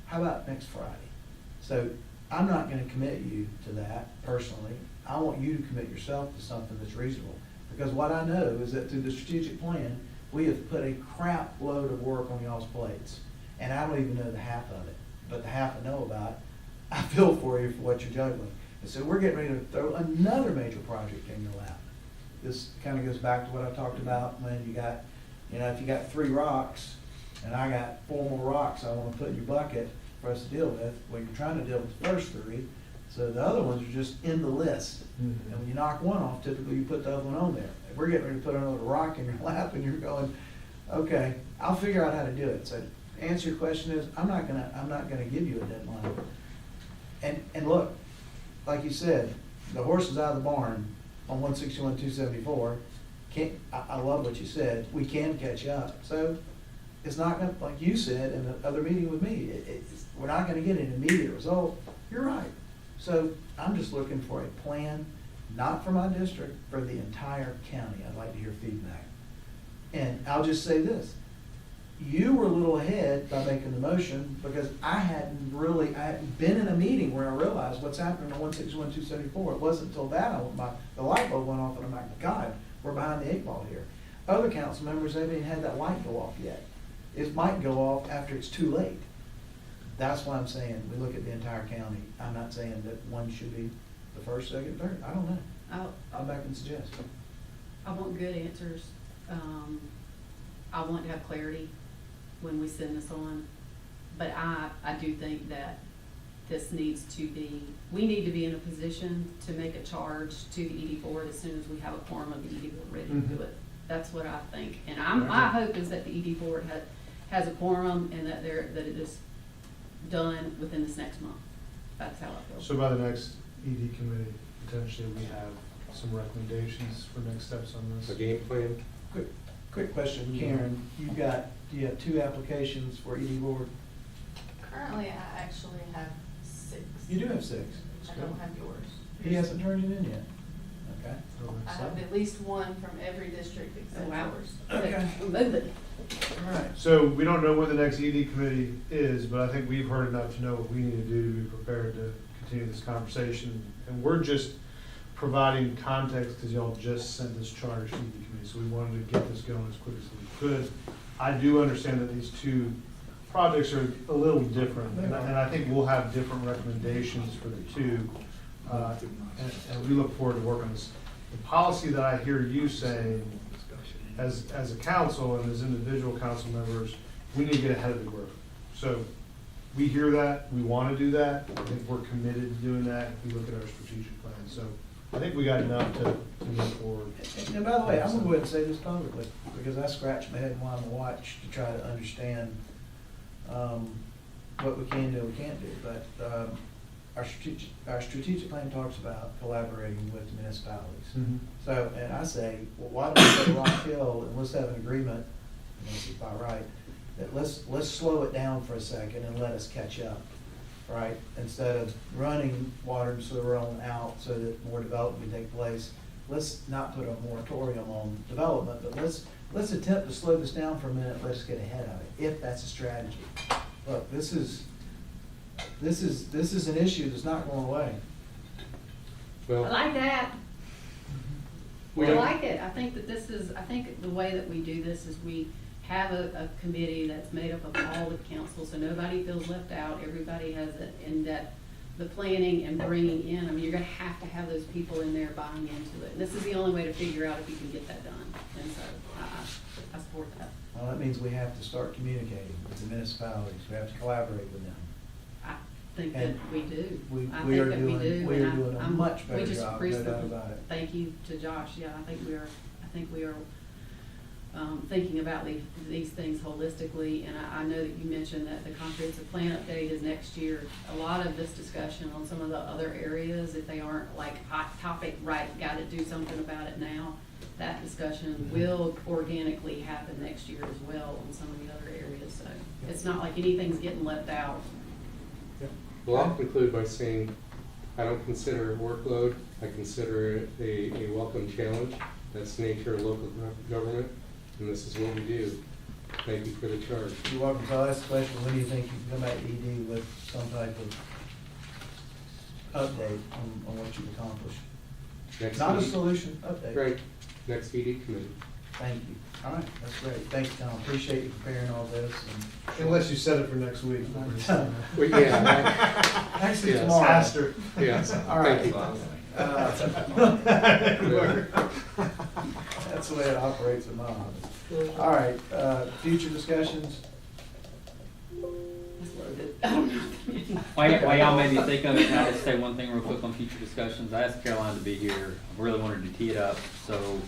how about next Friday? So I'm not gonna commit you to that personally. I want you to commit yourself to something that's reasonable. Because what I know is that through the strategic plan, we have put a crap load of work on y'all's plates. And I don't even know the half of it, but the half I know about, I feel for you for what you're juggling. And so we're getting ready to throw another major project in your lap. This kind of goes back to what I talked about when you got, you know, if you got 3 rocks and I got 4 more rocks I want to put in your bucket for us to deal with, well, you're trying to deal with the first 3, so the other ones are just in the list. And when you knock one off, typically you put the other one on there. If we're getting ready to put another rock in your lap and you're going, okay, I'll figure out how to do it. So to answer your question is, I'm not gonna give you a deadline. And look, like you said, the horse is out of the barn on 161, 274. I love what you said, we can catch up. So it's not gonna, like you said in the other meeting with me, we're not gonna get an immediate result. You're right. So I'm just looking for a plan, not for my district, for the entire county. I'd like to hear feedback. And I'll just say this, you were a little ahead by making the motion because I hadn't been in a meeting where I realized what's happening on 161, 274. It wasn't until that the light bulb went off and I'm like, God, we're behind the 8 ball here. Other council members haven't even had that light go off yet. It might go off after it's too late. that's why I'm saying, we look at the entire county. I'm not saying that one should be the first, second, third, I don't know. Come back and suggest. I want good answers. I want to have clarity when we send this on. But I do think that this needs to be, we need to be in a position to make a charge to the ED board as soon as we have a quorum of the ED board ready to do it. That's what I think. And my hope is that the ED board has a quorum and that that it is done within this next month. That's how I feel. So by the next ED committee, potentially we have some recommendations for next steps on A this. game plan? Quick question, Karen, do you have 2 applications for ED board? Currently, I actually have 6. You do have 6. I don't have yours. He hasn't turned it in yet. Okay. I have at least one from every district except yours. Okay. Move it. All right. So we don't know when the next ED committee is, but I think we've heard enough to know what we need to do to be prepared to continue this conversation. And we're just providing context because y'all just sent this charge to the ED committee, so we wanted to get this going as quick as we could. I do understand that these 2 projects are a little different, and I think we'll have different recommendations for the 2. And we look forward to working on this. The policy that I hear you saying, as a council and as individual council members, we need to get ahead of the growth. So we hear that, we want to do that, I think we're committed to doing that if we look at our strategic plan. So I think we got enough to move forward. And by the way, I'm gonna go ahead and say this publicly, because I scratched my head while I watched to try to understand what we can do and can't do. But our strategic plan talks about collaborating with municipalities. Mhm. So, and I say, well, why don't we go to Rock Hill and let's have an agreement, and this is by right, that let's slow it down for a second and let us catch up, right? Instead of running water and sewer on out so that more development can take place, let's not put a moratorium on development, but let's attempt to slow this down for a minute, let's get ahead of it, if that's a strategy. Look, this is an issue that's not going away. I Well, like that. we I don't- like it. I think that I think the way that we do this is we have a committee that's made up of all the council, so nobody feels left out. Everybody has it in that, the planning and bringing in, I mean, you're gonna have to have those people in there buying into it. And this is the only way to figure out if you can get that done. And so I support that. Well, that means we have to start communicating with the municipalities, we have to collaborate with them. I think that And we do. we I are think that we doing- do, we and are doing a I'm- much we better just job, no recently- doubt about it. Thank you to Josh. Yeah, I think we are thinking about these things holistically, and I know that you mentioned that the comprehensive plan update is next year. A lot of this discussion on some of the other areas, if they aren't like hot topic, right, gotta do something about it now, that discussion will organically happen next year as well on some of the other areas, so it's not like anything's getting left out. Well, I'll conclude by saying, I don't consider it workload, I consider it a welcome challenge. That's the nature of local government, and this is what we do. Thank you for the charge. You're welcome. So I'll ask the question, when do you think you can come back to ED with some type of update on what you've accomplished? Next Not a meeting. solution, update. Right, next ED committee. Thank you. All right, that's great. Thanks, Tom. Appreciate you preparing all this. Unless you set it for next week. Well, yeah, Actually, Yes. tomorrow. Faster. yes, All right. thank you. That's the way it operates in my office. All right, future discussions? I don't know. While y'all made me think of it, can I just say one thing real quick on future discussions? I asked Caroline to be here. I really wanted to tee it up, so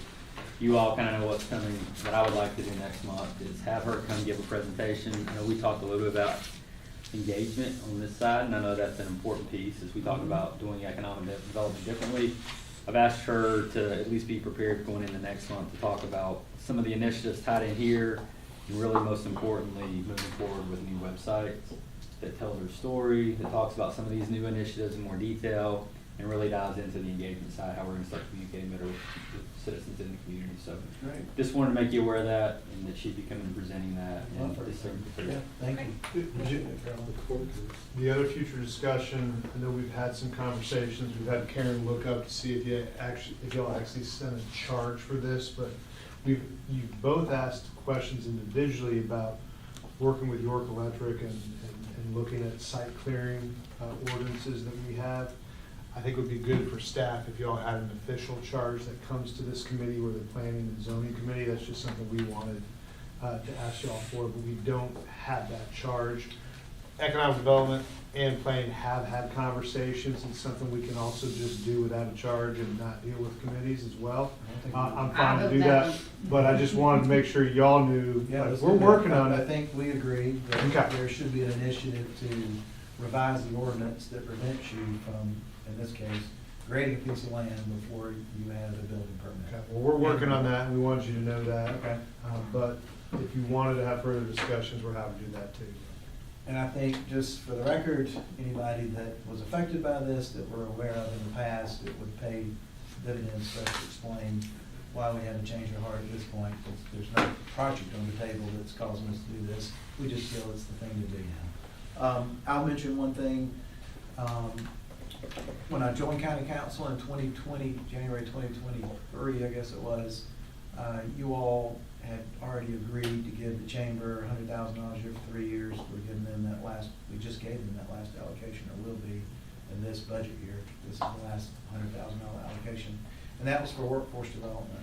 you all kind of know what's coming. What I would like to do next month is have her come give a presentation. You know, we talked a little bit about engagement on this side, and I know that's an important piece as we talk about doing economic development differently. I've asked her to at least be prepared going into next month to talk about some of the initiatives tied in here, and really most importantly, moving forward with new websites that tell their story, that talks about some of these new initiatives in more detail, and really dives into the engagement side, how we're gonna start communicating better with citizens in the community. So Great. just wanted to make you aware of that, and that she'd be coming and presenting that. And Wonderful. just- Yeah, thank you. The other future discussion, I know we've had some conversations, we've had Karen look up to see if y'all actually sent a charge for this, but you've both asked questions individually about working with York Electric and and looking at site clearing ordinances that we have. I think it would be good for staff if y'all had an official charge that comes to this committee or the planning and zoning committee. That's just something we wanted to ask y'all for, but we don't have that charge. Economic development and planning have had conversations. It's something we can also just do without a charge and not deal with committees as well. I'm fine to do that, but I just wanted to make sure y'all knew, Yeah, like, let's we're do that. working on I it. think we agree that Okay. there should be an initiative to revise the ordinance that prevents you from, in this case, grading a piece of land before you have a building Okay, permit. well, we're working on that, and we wanted you to know that. Okay. But if you wanted to have further discussions, we're happy to do that too. And I think, just for the record, anybody that was affected by this, that we're aware of in the past, it would pay dividends for us to explain why we had to change our heart at this point. There's no project on the table that's causing us to do this. We just feel it's the thing to do now. I'll mention one thing. When I joined county council in 2020, January 2023, I guess it was, you all had already agreed to give the chamber $100,000 a year for 3 years. We're giving them that last, we just gave them that last allocation, or will be in this budget year. This is the last $100,000 allocation. And that was for workforce development.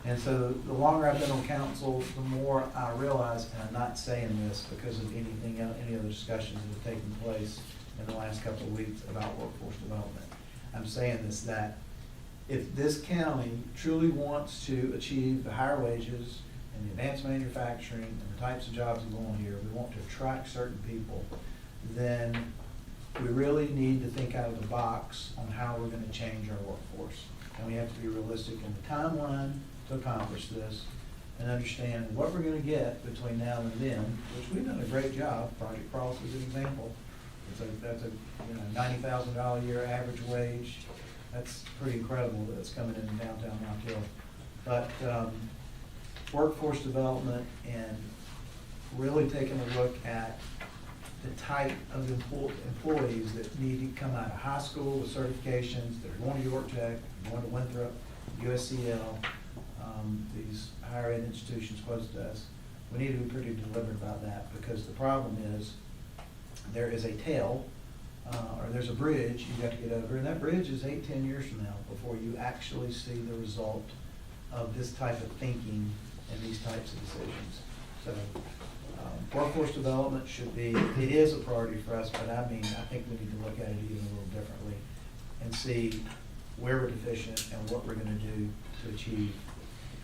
And so the longer I've been on council, the more I realize, and I'm not saying this because of anything else, any other discussions that have taken place in the last couple of weeks about workforce development. I'm saying this, that if this county truly wants to achieve the higher wages and the advanced manufacturing and the types of jobs that go on here, we want to attract certain people, then we really need to think out of the box on how we're going to change our workforce. And we have to be realistic in the timeline to accomplish this and understand what we're going to get between now and then, which we've done a great job. Project Cross is an example. That's a $90,000 a year average wage. That's pretty incredible that it's coming in downtown Rock Hill. But workforce development and really taking a look at the type of employees that need to come out of high school with certifications, that are going to York Tech, going to Winthrop, USCL, these higher ed institutions close to us. We need to be pretty deliberate about that, because the problem is there is a tail, or there's a bridge you've got to get over, and that bridge is 8-10 years from now before you actually see the result of this type of thinking and these types of decisions. So workforce development should be, it is a priority for us, but I think we need to look at it even a little differently and see where we're deficient and what we're going to do to achieve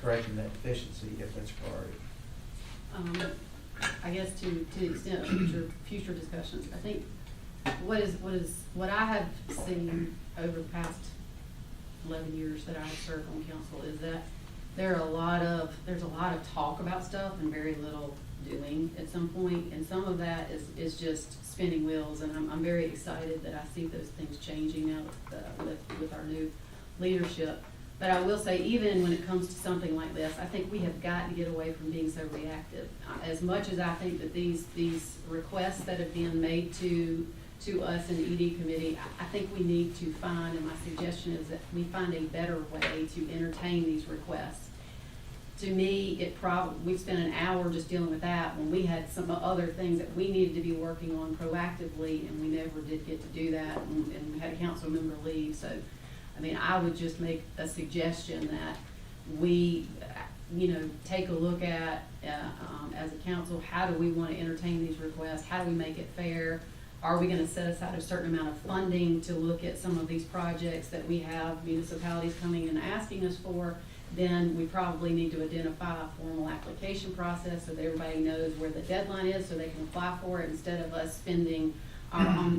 correcting that deficiency if that's a priority. I guess to the extent of future discussions, I think what I have seen over the past 11 years that I have served on council is that there's a lot of talk about stuff and very little doing at some point, and some of that is just spinning wheels, and I'm very excited that I see those things changing now with our new leadership. But I will say, even when it comes to something like this, I think we have got to get away from being so reactive. As much as I think that these requests that have been made to us in the ED committee, I think we need to find, and my suggestion is that we find a better way to entertain these requests. To me, we spent an hour just dealing with that when we had some other things that we needed to be working on proactively, and we never did get to do that, and we had a council member leave. So, I mean, I would just make a suggestion that we, take a look at, as a council, how do we want to entertain these requests? How do we make it fair? Are we going to set aside a certain amount of funding to look at some of these projects that we have municipalities coming and asking us for? Then we probably need to identify a formal application process so that everybody knows where the deadline is so they can apply for it, instead of us spending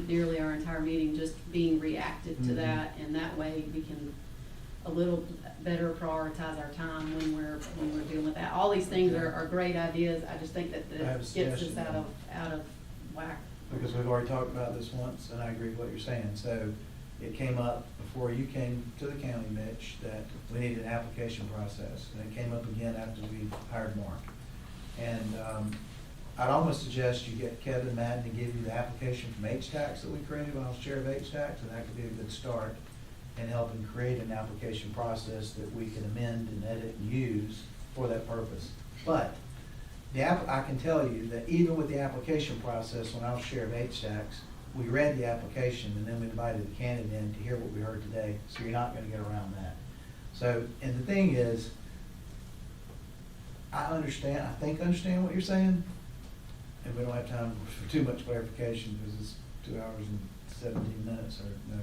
nearly our entire meeting just being reactive to that. And that way we can a little better prioritize our time when we're dealing with that. All these things are great ideas. I just think that I have a gets us suggestion. out of whack. Because we've already talked about this once, and I agree with what you're saying. So it came up before you came to the county, Mitch, that we need an application process. And it came up again after we hired Mark. And I'd almost suggest you get Kevin Madden to give you the application from HTAX that we created when I was chair of HTAX, and that could be a good start in helping create an application process that we can amend and edit and use for that purpose. But I can tell you that even with the application process, when I was chair of HSTACs, we read the application and then we invited the candidate in to hear what we heard today, so you're not gonna get around that. So, and the thing is, I understand what you're saying, and we don't have time for too much clarification, because it's 2 hours and 17 minutes, or no,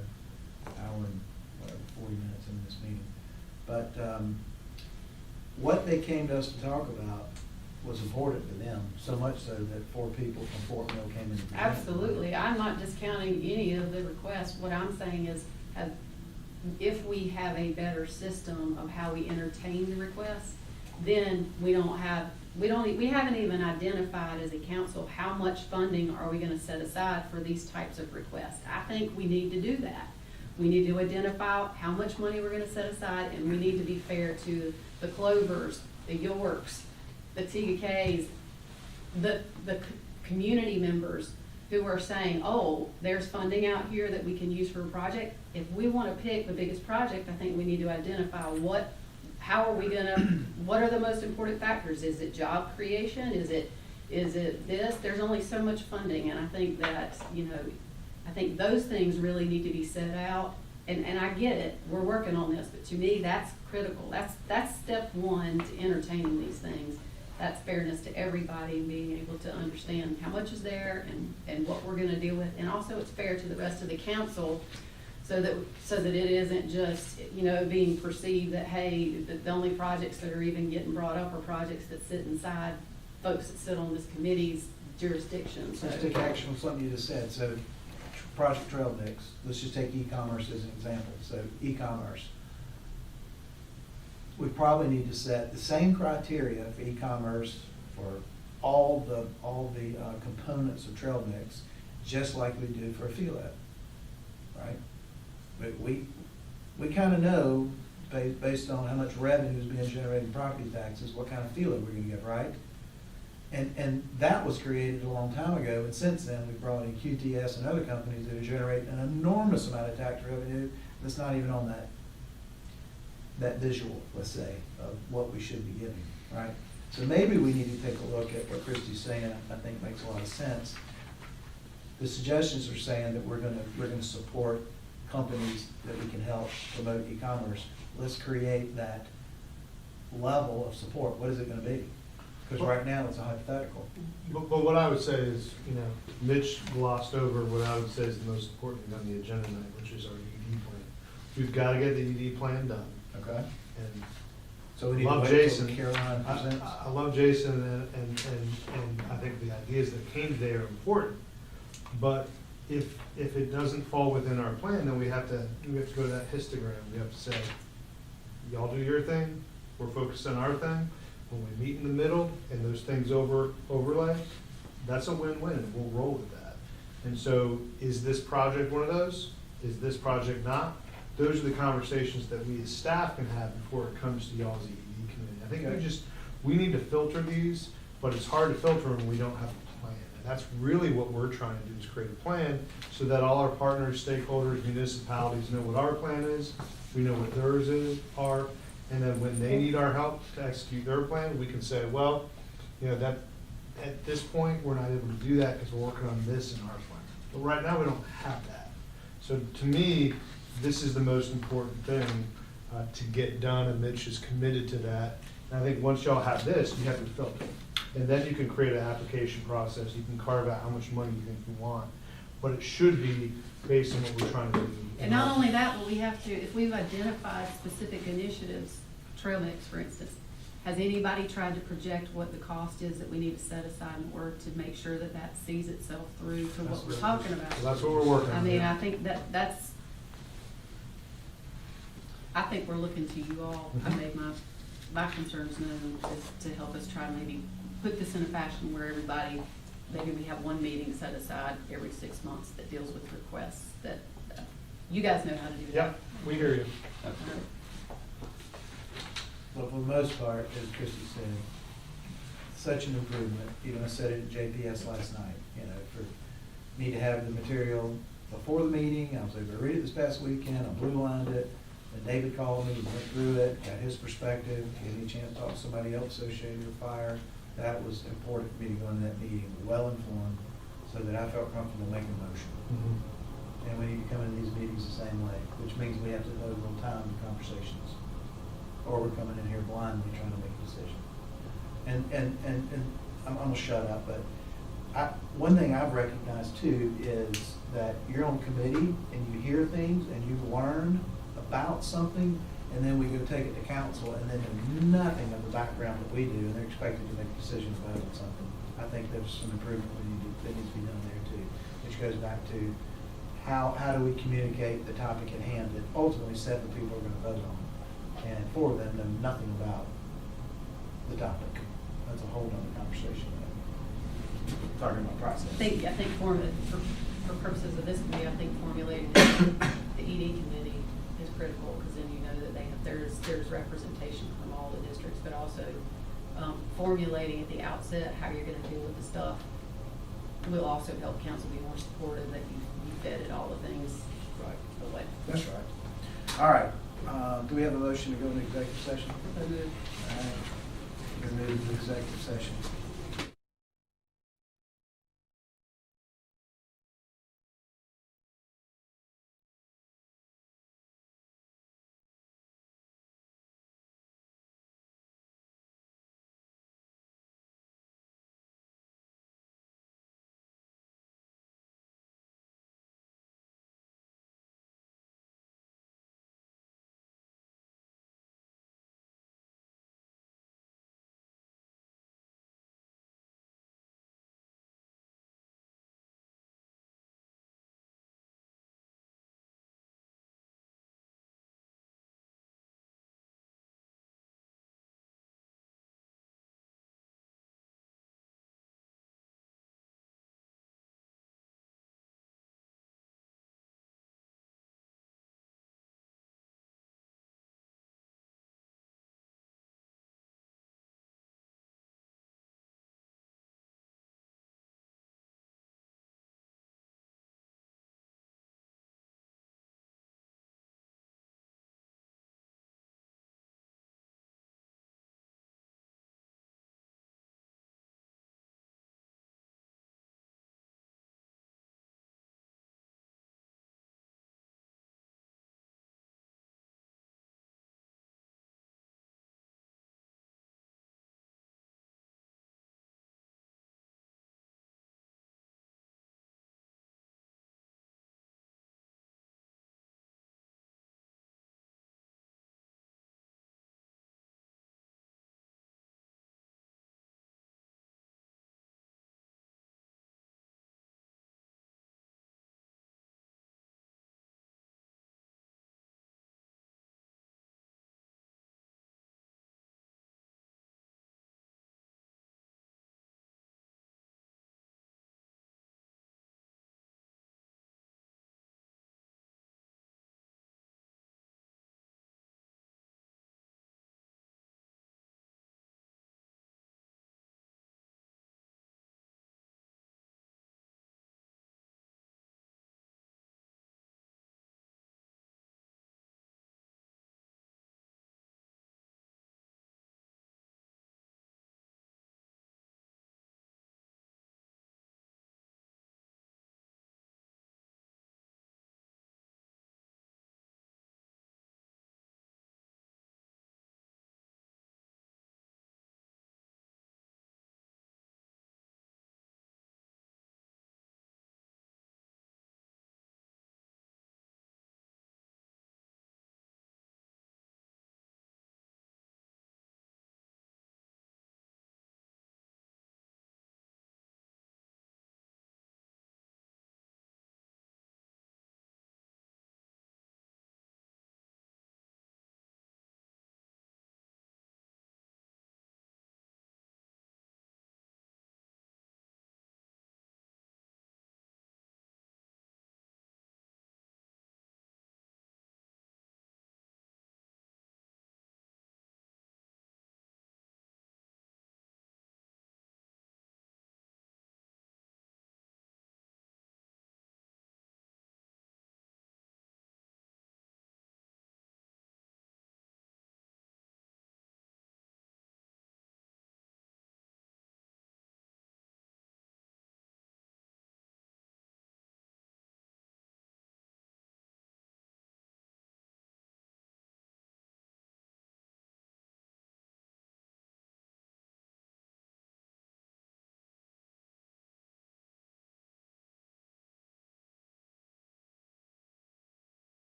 hour and whatever, 40 minutes in this meeting. But what they came to us to talk about was important to them, so much so that 4 people from Fort Mill came in to present. Absolutely, I'm not discounting any of the requests. What I'm saying is, if we have a better system of how we entertain the requests, then we haven't even identified as a council how much funding are we gonna set aside for these types of requests. I think we need to do that. We need to identify how much money we're gonna set aside, and we need to be fair to the Clovers, the Yorks, the TKs, the community members who are saying, oh, there's funding out here that we can use for a project. If we wanna pick the biggest project, I think we need to identify what are the most important factors? Is it job creation? Is it this? There's only so much funding, and I think that, I think those things really need to be set out. And I get it, we're working on this, but to me, that's critical. That's step one to entertaining these things. That's fairness to everybody, and being able to understand how much is there and what we're gonna deal with. And also, it's fair to the rest of the council, so that it isn't just, being perceived that, hey, the only projects that are even getting brought up are projects that sit inside folks that sit on this committee's jurisdiction, so. Let's take action on something you just said. So, Project Trail Mix, let's just take e-commerce as an example. So, e-commerce. We probably need to set the same criteria for e-commerce for all the components of Trail Mix, just like we do for a FELAT, right? But we kind of know, based on how much revenue is being generated in property taxes, what kind of feeling we're gonna get, right? And that was created a long time ago, and since then, we've brought in QTS and other companies that are generating an enormous amount of tax revenue that's not even on that visual, let's say, of what we should be giving, right? So maybe we need to take a look at what Christie's saying. I think makes a lot of sense. The suggestions are saying that we're gonna support companies that we can help promote e-commerce. Let's create that level of support. What is it gonna be? Because right now, it's a hypothetical. But what I would say is, Mitch glossed over what I would say is the most important thing on the agenda tonight, which is our ED plan. We've got to get the ED plan done. Okay. And So we need to love wait till Jason. Caroline presents. I love Jason, and I think the ideas that came today are important. But if it doesn't fall within our plan, then we have to go to that histogram. We have to say, y'all do your thing, we're focused on our thing. When we meet in the middle and those things overlay, that's a win-win, and we'll roll with that. And so, is this project one of those? Is this project not? Those are the conversations that we as staff can have before it comes to y'all's ED committee. I think we need to filter these, but it's hard to filter when we don't have a plan. And that's really what we're trying to do, is create a plan so that all our partners, stakeholders, municipalities know what our plan is, we know what theirs are. And then when they need our help to execute their plan, we can say, well, that at this point, we're not able to do that because we're working on this in our plan. But right now, we don't have that. So to me, this is the most important thing to get done, and Mitch is committed to that. And I think once y'all have this, you have to filter. And then you can create an application process. You can carve out how much money you think you want. But it should be based on what we're trying to do. And not only that, but we have to, if we've identified specific initiatives, Trail Mix, for instance, has anybody tried to project what the cost is that we need to set aside in order to make sure that that sees itself through to what we're talking about? So that's what we're working on. I mean, I think I think we're looking to you all. I made my concerns known to help us try to maybe put this in a fashion where everybody, maybe we have one meeting set aside every 6 months that deals with requests that you guys know how to do that. Yeah, we hear you. But for the most part, as Christie said, such an improvement. I said it at JPS last night, for me to have the material before the meeting. I was able to read it this past weekend. I blue-lined it. Then David called me, went through it, got his perspective, gave me a chance to talk to somebody else associated with fire. that was important for me to go into that meeting well-informed, so that I felt comfortable making a motion. And we need to come into these meetings the same way, which means we have to devote a little time to conversations. Or we're coming in here blindly trying to make a decision. And I'm gonna shut up, but one thing I've recognized too is that you're on committee and you hear things and you learn about something, and then we go take it to council, and then there's nothing of the background that we do, and they're expected to make decisions about something. I think there's some improvement that needs to be done there too, which goes back to how do we communicate the topic at hand that ultimately 7 people are gonna vote on, and 4 of them know nothing about the topic. That's a whole other conversation. Talking about process. I think for purposes of this committee, I think formulating the ED committee is critical, because then you know that there's representation from all the districts, but also formulating at the outset how you're gonna deal with the stuff will also help council be more supportive that you vetted all the things Right. away. That's right. All right, do we have a motion to go into executive session? So moved. All right. We're moving to executive session.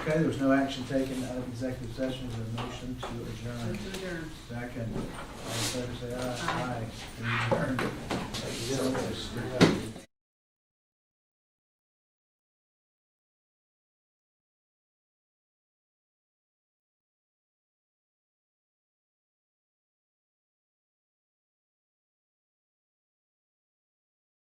Okay, there was no action taken out of executive session. Is there a motion to adjourn? Move to adjourn. Second. All in favor, say aye. Aye. We adjourn.